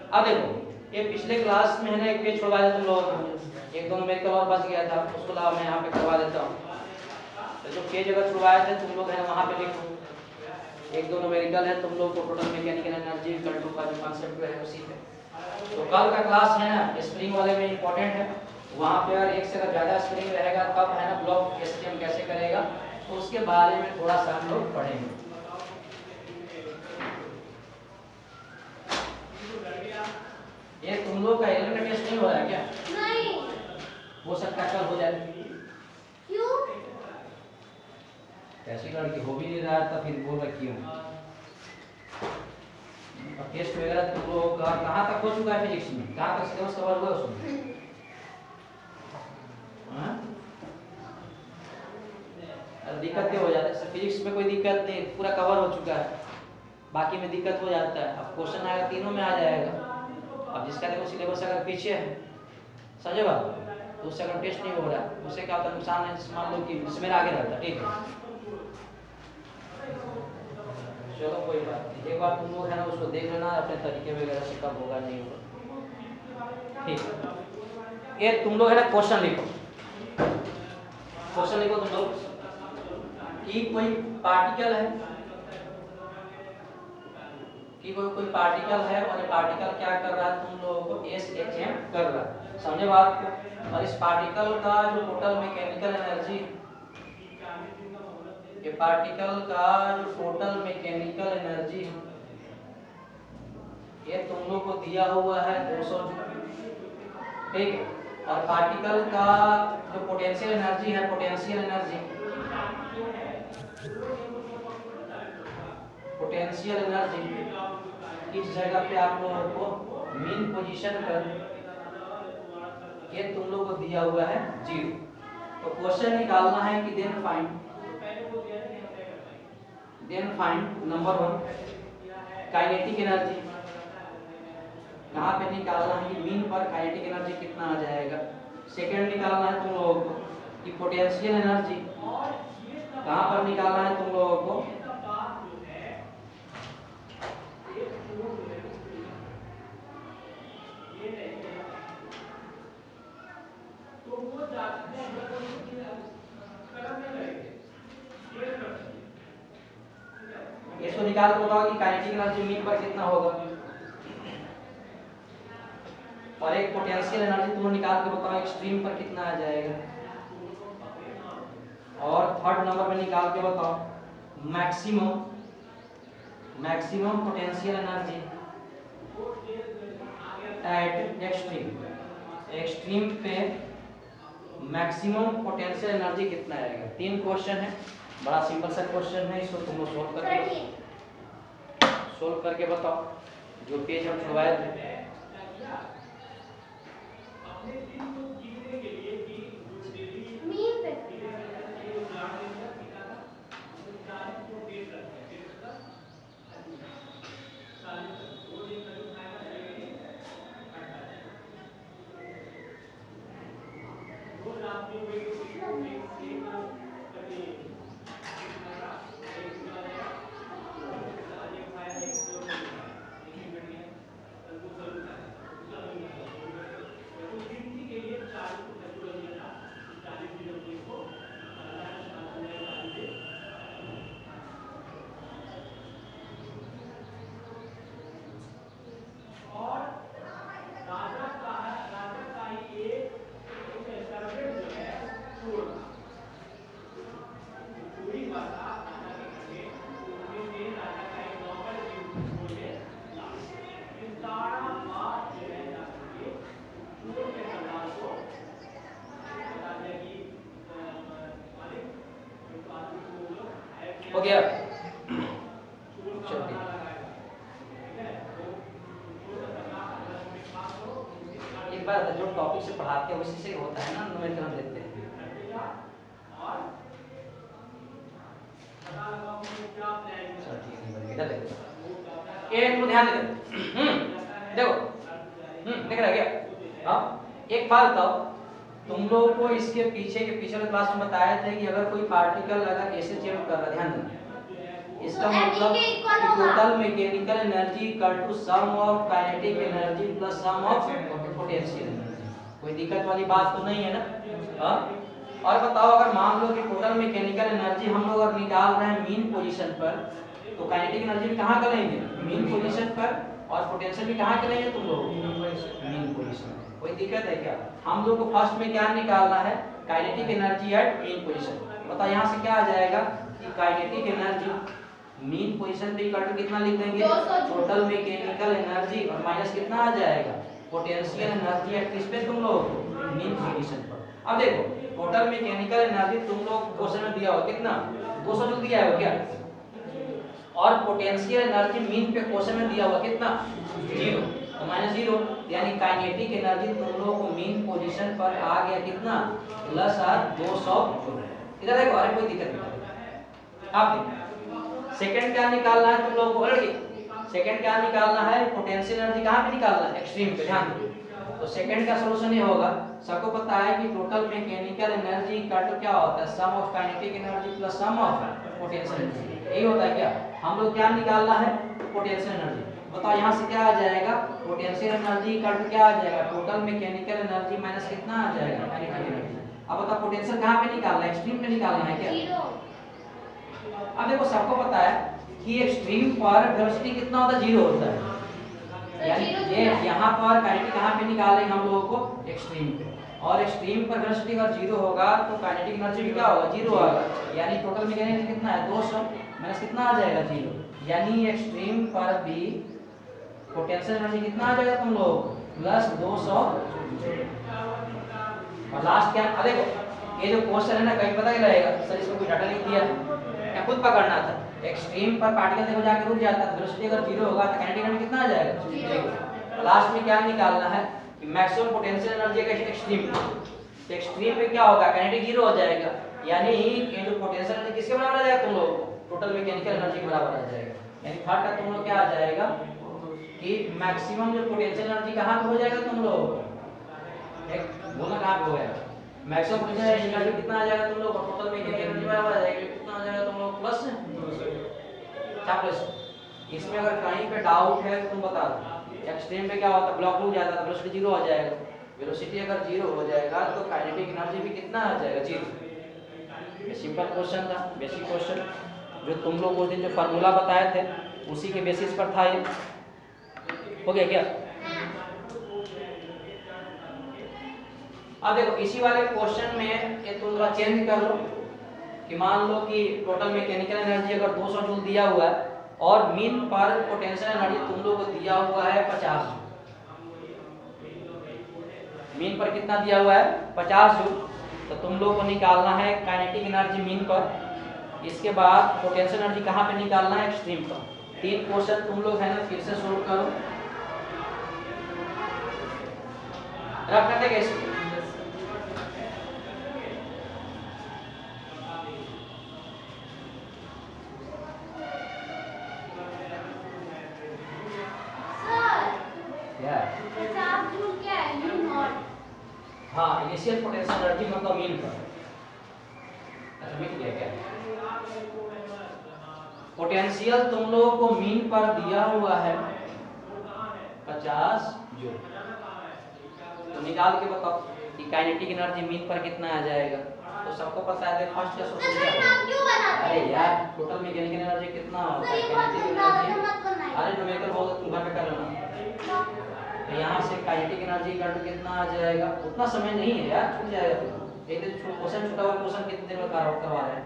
अब देखो ये पिछले क्लास में है ना एक पेज छुड़वाया तुम लोग, एक दो न्यूमेरिकल और बच गया था, उसको ला मैं यहाँ पे करवा देता हूँ। तो जो पेज अगर छुड़वाए थे तुम लोग है वहाँ पे लिखो, एक दो न्यूमेरिकल है तुम लोग को टोटल मैकेनिकल एनर्जी कंट्रोल का जो कांसेप्ट है उसी पे। तो कल का क्लास है ना स्प्रिंग वाले में इंपॉर्टेंट है, वहाँ पे अगर एक से ज़्यादा स्प्रिंग रहेगा तब है ना ब्लॉक एसटीएम कैसे करेगा, तो उसके बारे में थोड़ा सा हम लोग पढ़ेंगे। ये तुम लोग का एलिमेंट टेस्ट नहीं हो रहा है क्या? नहीं। हो सकता है कल हो जाए। क्यों? ऐसी लड़की हो भी नहीं रहा था फिर बोल रखी हूँ। टेस्ट वगैरह तुम लोग का कहाँ तक हो चुका है फिजिक्स में, कहाँ तक सिलेबस कवर हुआ उसमें? दिक्कतें हो जाती है फिजिक्स में, कोई दिक्कत नहीं, पूरा कवर हो चुका है, बाकी में दिक्कत हो जाता है। अब क्वेश्चन आएगा तीनों में आ जाएगा। अब जिसका देखो सिलेबस अगर पीछे है समझे बात, तो उससे अगर टेस्ट नहीं हो रहा उससे क्या होता है नुकसान है, मान लो कि इसमें आगे रहता। ठीक है चलो कोई बात नहीं, एक बार तुम लोग है ना उसको देख लेना अपने तरीके वगैरह से कब होगा नहीं होगा। ठीक ये तुम लोग है ना क्वेश्चन लिखो, क्वेश्चन लिखो तुम लोग कि कोई पार्टिकल है, कि कोई पार्टिकल है और ये पार्टिकल क्या कर रहा है तुम लोगों को एसएचएम कर रहा है, समझे बात को। और इस पार्टिकल का जो टोटल मैकेनिकल एनर्जी, ये पार्टिकल का जो टोटल मैकेनिकल एनर्जी है ये तुम लोग को दिया हुआ है 200 जूल। ठीक है, और पार्टिकल का जो पोटेंशियल एनर्जी है, पोटेंशियल एनर्जी इस जगह पे आप लोगों को मीन पोजीशन पर ये तुम लोग को दिया हुआ है 0। तो क्वेश्चन निकालना है कि then find number 1 kinetic energy. कहाँ पे निकालना है कि मीन पर काइनेटिक एनर्जी कितना आ जाएगा। सेकंड निकालना है तुम लोगों को कि पोटेंशियल एनर्जी, कहाँ पर निकालना है तुम लोगों को इसको निकाल के बताओ कि काइनेटिक एनर्जी मीन पर कितना होगा, और एक पोटेंशियल एनर्जी तुम निकाल के बताओ एक्सट्रीम पर कितना आ जाएगा, और थर्ड नंबर में निकाल के बताओ maximum potential energy at extreme पे मैक्सिमम पोटेंशियल एनर्जी कितना आएगा। 3 क्वेश्चन है, बड़ा सिंपल सा क्वेश्चन है, इसको तुम लोग सोल्व करके बताओ जो पेज हम छुड़वाए थे। हो गया? चलिए एक बार जो टॉपिक से पढ़ाते हैं उसी से होता है ना, न्यूमेरिकल हम लेते हैं। इधर देखो, ये तो ध्यान दे देखो, देख रहा क्या? हाँ, एक बात बताओ, तुम लोगों को इसके पीछे के पिछले क्लास में बताया था कि अगर कोई पार्टिकल अगर ऐसे चेंज कर रहा है, ध्यान देना, इसका मतलब total mechanical energy equal to sum of kinetic energy plus sum of potential energy. कोई दिक्कत वाली बात तो नहीं है ना? हाँ, और बताओ अगर मान लो कि टोटल मैकेनिकल एनर्जी हम लोग अगर निकाल रहे हैं मीन पोजीशन पर, तो काइनेटिक एनर्जी भी कहाँ का लेंगे? मीन पोजीशन पर, और पोटेंशियल भी कहाँ के लेंगे तुम लोग? Mean position. कोई दिक्कत है क्या? हम लोग को फर्स्ट में क्या निकालना है? Kinetic energy at mean position. बताओ यहाँ से क्या आ जाएगा कि काइनेटिक एनर्जी मीन पोजीशन पे इक्वल टू कितना लिख देंगे? टोटल मैकेनिकल एनर्जी और माइनस कितना आ जाएगा? पोटेंशियल एनर्जी एट किस पे तुम लोग? मीन पोजीशन पर। अब देखो, टोटल मैकेनिकल एनर्जी तुम लोग क्वेश्चन में दिया हो कितना? 200 जूल दिया है क्या? और पोटेंशियल एनर्जी मीन पे क्वेश्चन में दिया हुआ कितना? 0, तो माइनस 0, यानी काइनेटिक एनर्जी तुम लोग को मीन पोजीशन पर आ गया कितना? Plus 200 joule. इधर देखो, अरे कोई दिक्कत नहीं। अब देखो सेकंड क्या निकालना है तुम लोगों को? अरे सेकंड क्या निकालना है? पोटेंशियल एनर्जी कहाँ पे निकालना है? एक्सट्रीम पे। ध्यान दो, तो सेकंड का सॉल्यूशन ये होगा, सबको पता है कि total mechanical energy equal to क्या होता है? Sum of kinetic energy plus sum of potential energy. यही होता है क्या? हम लोग क्या निकालना है? Potential energy. बताओ यहाँ से क्या आ जाएगा? पोटेंशियल एनर्जी इक्वल टू क्या आ जाएगा? टोटल मैकेनिकल एनर्जी माइनस कितना आ जाएगा? Kinetic energy. अब बताओ पोटेंशियल कहाँ पे निकालना है? एक्सट्रीम पे निकालना है क्या? अब देखो सबको पता है कि एक्सट्रीम पर वेलोसिटी कितना होता है? 0 होता है। यानी ये यहाँ पर काइनेटिक कहाँ पे निकालेंगे हम लोगों को? एक्सट्रीम पे। और एक्सट्रीम पर वेलोसिटी अगर 0 होगा तो काइनेटिक एनर्जी भी क्या होगा? 0 होगा। यानी टोटल मैकेनिकल एनर्जी कितना है? 200 माइनस कितना आ जाएगा? 0। यानी एक्सट्रीम पर भी पोटेंशियल एनर्जी कितना आ जाएगा तुम लोग? प्लस 200। और लास्ट क्या? देखो ये जो क्वेश्चन है ना, कहीं पता क्या रहेगा? सर इसको कोई डाटा नहीं दिया, क्या खुद पकड़ना था? एक्सट्रीम पर पार्टिकल देखो जाके रुक जाता है, वेलोसिटी अगर 0 होगा तो काइनेटिक एनर्जी कितना आ जाएगा? लास्ट में क्या निकालना है कि मैक्सिमम पोटेंशियल एनर्जी का एक्सट्रीम। तो एक्सट्रीम पे क्या होगा? काइनेटिक 0 हो जाएगा। यानी ये जो पोटेंशियल एनर्जी किसके बराबर आ जाएगा तुम लोग को? टोटल मैकेनिकल एनर्जी के बराबर आ जाएगा। यानी थर्ड का तुम लोग क्या आ जाएगा कि मैक्सिमम जो पोटेंशियल एनर्जी कहाँ पे हो जाएगा तुम लोग? एक बोलना कहाँ पे हो जाएगा? मैक्सिमम पोटेंशियल एनर्जी कितना आ जाएगा तुम लोग को? टोटल मैकेनिकल एनर्जी बराबर आ जाएगा कितना आ जाएगा तुम लोग? प्लस क्या प्लस? इसमें अगर कहीं पे डाउट है तो तुम बता दो। एक्सट्रीम पे क्या होता है? ब्लॉक रुक जाता है, वेलोसिटी 0 हो जाएगा। वेलोसिटी अगर 0 हो जाएगा तो काइनेटिक एनर्जी भी कितना आ जाएगा? 0। ये सिंपल क्वेश्चन था, बेसिक क्वेश्चन, जो तुम लोग उस दिन जो फार्मूला बताए थे उसी के बेसिस पर था ये। हो गया क्या? अब देखो इसी वाले क्वेश्चन में ये तुम थोड़ा चेंज कर लो कि मान लो कि टोटल मैकेनिकल एनर्जी अगर 200 जूल दिया हुआ है और मीन पर पोटेंशियल एनर्जी तुम लोग को दिया हुआ है 50 जूल। मीन पर कितना दिया हुआ है? 50 जूल। तो तुम लोग को निकालना है काइनेटिक एनर्जी मीन पर, इसके बाद पोटेंशियल एनर्जी कहाँ पे निकालना है? एक्सट्रीम पर। 3 क्वेश्चन तुम लोग है ना फिर से सोल्व करो। रब करते कैसे? हाँ, इनिशियल पोटेंशियल एनर्जी मतलब मीन पर। अच्छा मिट गया क्या? पोटेंशियल तुम लोगों को मीन पर दिया हुआ है 50 जूल। तो निकाल के बताओ कि काइनेटिक एनर्जी मीन पर कितना आ जाएगा? तो सबको पता है फर्स्ट का सोल्यूशन। अरे यार टोटल मैकेनिकल एनर्जी कितना होता है? काइनेटिक एनर्जी अरे न्यूमेरिकल बोल तुम घर पे कर लेना। तो यहाँ से काइनेटिक एनर्जी का कितना आ जाएगा? उतना समय नहीं है यार, छूट जाएगा। फिर एक दिन क्वेश्चन छूटा हुआ क्वेश्चन कितने देर में करवा रहे हैं?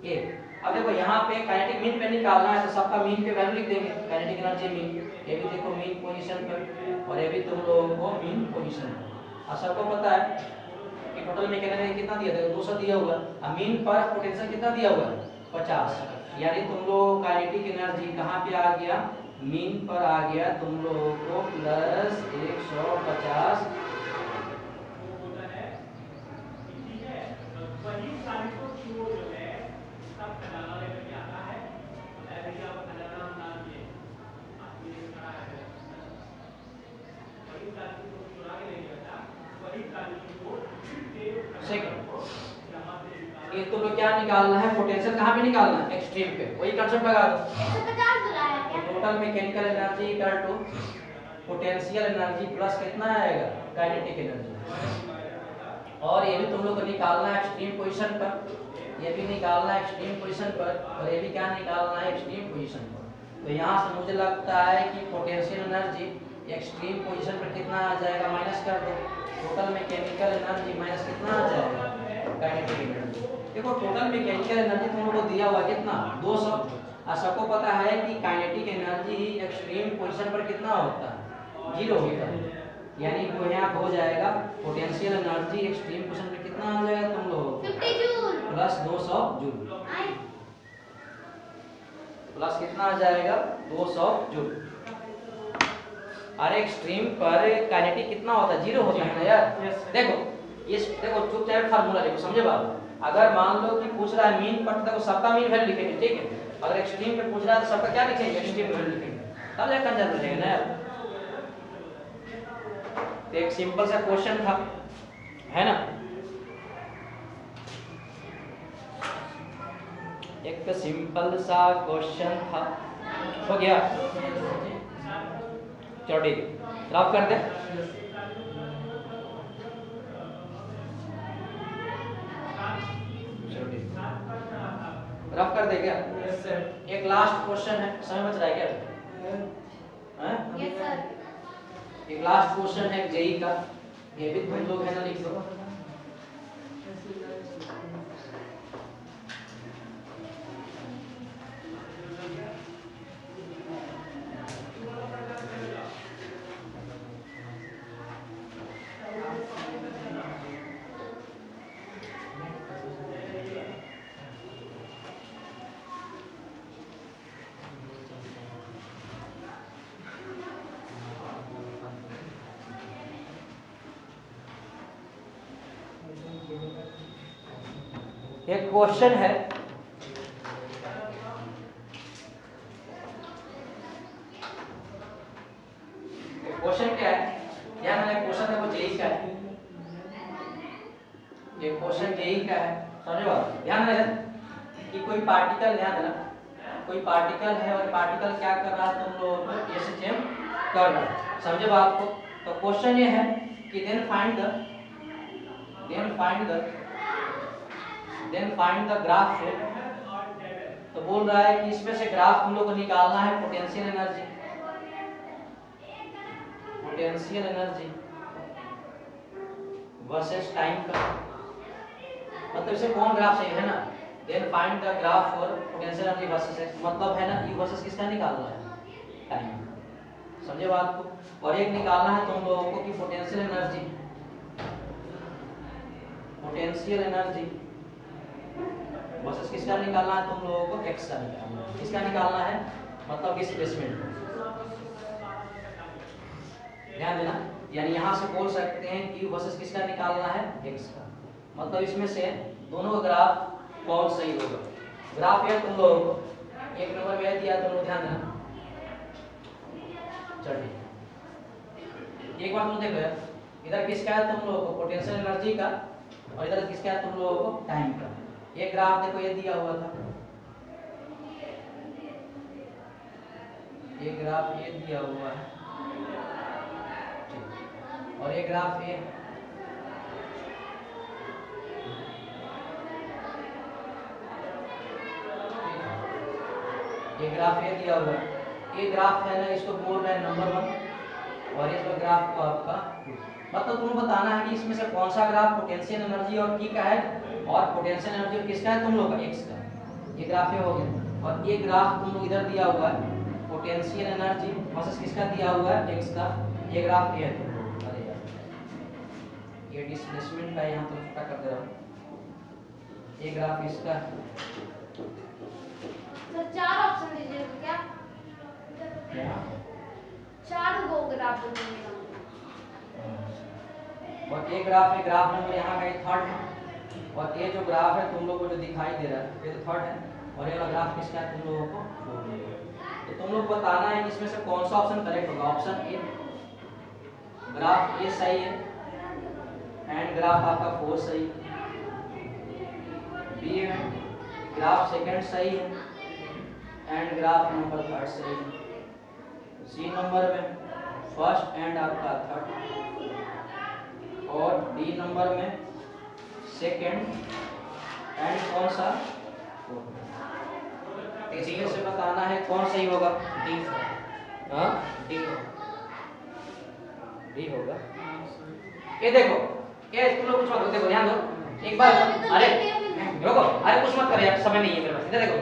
ये अब देखो यहाँ पे काइनेटिक मीन पे निकालना है तो सबका मीन पे वैल्यू लिख देंगे, काइनेटिक एनर्जी मीन, ये भी देखो मीन पोजीशन पर और ये भी तुम लोगों को मीन पोजीशन पर। और सबको पता है कि टोटल मैकेनिकल एनर्जी कितना दिया था, 200 दिया हुआ, और मीन पर पोटेंशियल कितना दिया हुआ है, 50। यानी तुम लोग काइनेटिक एनर्जी कहाँ पे आ गया, मीन पर आ गया तुम लोगों को प्लस 150। ये तो लोग क्या निकालना है, पोटेंशियल कहाँ पे निकालना है, एक्सट्रीम पे, वही कंसेप्ट लगा दो। 150 बुलाया क्या? Total mechanical energy equal to potential energy plus कितना आएगा, काइनेटिक एनर्जी। और ये भी तुम लोग को निकालना है एक्सट्रीम पोजीशन पर, ये भी निकालना है एक्सट्रीम पोजीशन पर, और ये भी क्या निकालना है, एक्सट्रीम पोजीशन पर। तो यहाँ से मुझे लगता है कि पोटेंशियल एनर्जी एक्सट्रीम पोजीशन पर कितना आ जाएगा, माइनस कर दो, टोटल मैकेनिकल एनर्जी माइनस कितना आ जाएगा, काइनेटिक एनर्जी। देखो टोटल मैकेनिकल एनर्जी तुम लोगों को दिया हुआ कितना, 200। और सबको पता है कि काइनेटिक एनर्जी एक्सट्रीम पोजीशन पर कितना होता है, 0 होता है। यानी वो यहाँ हो जाएगा पोटेंशियल एनर्जी एक्सट्रीम पोजीशन पर कितना आ जाएगा तुम लोगों को, 50 जूल प्लस 200 जूल, आए प्लस कितना आ जाएगा, 200 जूल। और एक्सट्रीम पर काइनेटिक कितना होता है, 0 होता है ना यार। देखो इस देखो चुपचाप फार्मूला देखो, समझे बात। अगर मान लो कि पूछ रहा है मीन पर, तो सबका मीन वैल्यू लिखेंगे, ठीक है। अगर एक्सट्रीम पे पूछ रहा है तो सबका क्या लिखेंगे, एक्सट्रीम वैल्यू लिखेंगे, तब जाकर कंजर रहेगा ना यार। तो एक सिंपल सा क्वेश्चन था, है ना, एक सिंपल सा क्वेश्चन था, हो गया। चलो ठीक है, रफ कर दे। रफ कर दे क्या? एक लास्ट क्वेश्चन है, समय बच रहा है क्या? Yes sir. एक लास्ट क्वेश्चन है जेई का, ये भी तुम लोग है ना लिख दो। एक क्वेश्चन है, क्वेश्चन क्या है, ध्यान देना, क्वेश्चन है वो जेई का है, ये क्वेश्चन जेई का है, समझे बात। ध्यान देना कि कोई पार्टिकल, ध्यान देना कोई पार्टिकल है और पार्टिकल क्या कर रहा है, तुम लोगों को एसएचएम कर रहा है, समझे बात को। तो क्वेश्चन ये है कि देन फाइंड द ग्राफ। तो बोल रहा है कि इसमें से ग्राफ हम लोग को निकालना है पोटेंशियल एनर्जी वर्सेस टाइम का, मतलब इसे कौन ग्राफ चाहिए है ना। Then find the graph for potential energy versus, मतलब है ना, ई वर्सेस किसका निकालना है, टाइम, समझे बात को। और एक निकालना है तुम लोगों को कि पोटेंशियल एनर्जी वर्सेस किसका निकालना है तुम लोगों को, एक्स का निकालना है। किसका निकालना है, मतलब डिस्प्लेसमेंट। ध्यान देना, यानी यहाँ से बोल सकते हैं कि वर्सेस किसका निकालना है, एक्स का, मतलब इसमें से दोनों का ग्राफ कौन सही होगा। ग्राफ है तुम लोगों को एक नंबर में दिया, तुम लोग ध्यान देना। चलिए एक बार तुम देखो, इधर किसका है तुम लोगों को, पोटेंशियल एनर्जी का, और इधर किसका है तुम लोगों को, टाइम का। एक ग्राफ देखो ये दिया हुआ था, एक ग्राफ ये दिया हुआ है, और एक ग्राफ ये, ये ग्राफ ये दिया हुआ है। ये ग्राफ है ना, इसको बोल रहे हैं नंबर 1, और ये ग्राफ को आपका, मतलब तुम्हें बताना है कि इसमें से कौन सा ग्राफ पोटेंशियल एनर्जी और की का है, और पोटेंशियल एनर्जी किसका है तुम लोग का, एक्स का। ये ग्राफ ये हो गया, और ये ग्राफ तुम लोग इधर दिया हुआ है पोटेंशियल एनर्जी वर्सेस किसका दिया हुआ है, एक्स का। ये ग्राफ ये है तुम लोग, अरे यार ये डिस्प्लेसमेंट का यहाँ तो छोटा कर दे रहा हूँ। ये ग्राफ इसका है। सर 4 ऑप्शन दीजिए क्या? 4 गो ग्राफ दीजिएगा। और ये ग्राफ नंबर यहाँ का ये थर्ड है, और ये जो ग्राफ है तुम लोग को जो दिखाई दे रहा है ये तो थर्ड है, और ये वाला ग्राफ किसका है तुम लोगों को फोर्थ है। तो तुम लोग बताना है कि इसमें से कौन सा ऑप्शन करेक्ट होगा। ऑप्शन ए ग्राफ ए सही है एंड ग्राफ आपका 4 सही है। बी में ग्राफ सेकंड सही है एंड ग्राफ नंबर 3 सही है। सी नंबर में फर्स्ट एंड आपका थर्ड, और डी नंबर में सेकंड एंड कौन सा फोर्थ। इसमें से बताना है कौन सही होगा। डी हाँ डी होगा। ये देखो ये तुम लोग कुछ मत देखो, ध्यान दो एक बार। अरे रुको, अरे कुछ मत करे, समय नहीं है मेरे पास। इधर देखो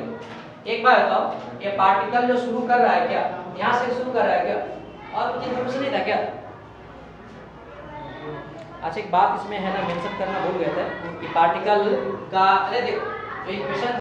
एक बार बताओ, ये पार्टिकल जो शुरू कर रहा है क्या, यहाँ से शुरू कर रहा है क्या, और कुछ इन्फॉर्मेशन नहीं था क्या? अच्छा एक बात इसमें है ना, मेंशन करना भूल गए थे कि पार्टिकल का, अरे देखो जो इक्वेशन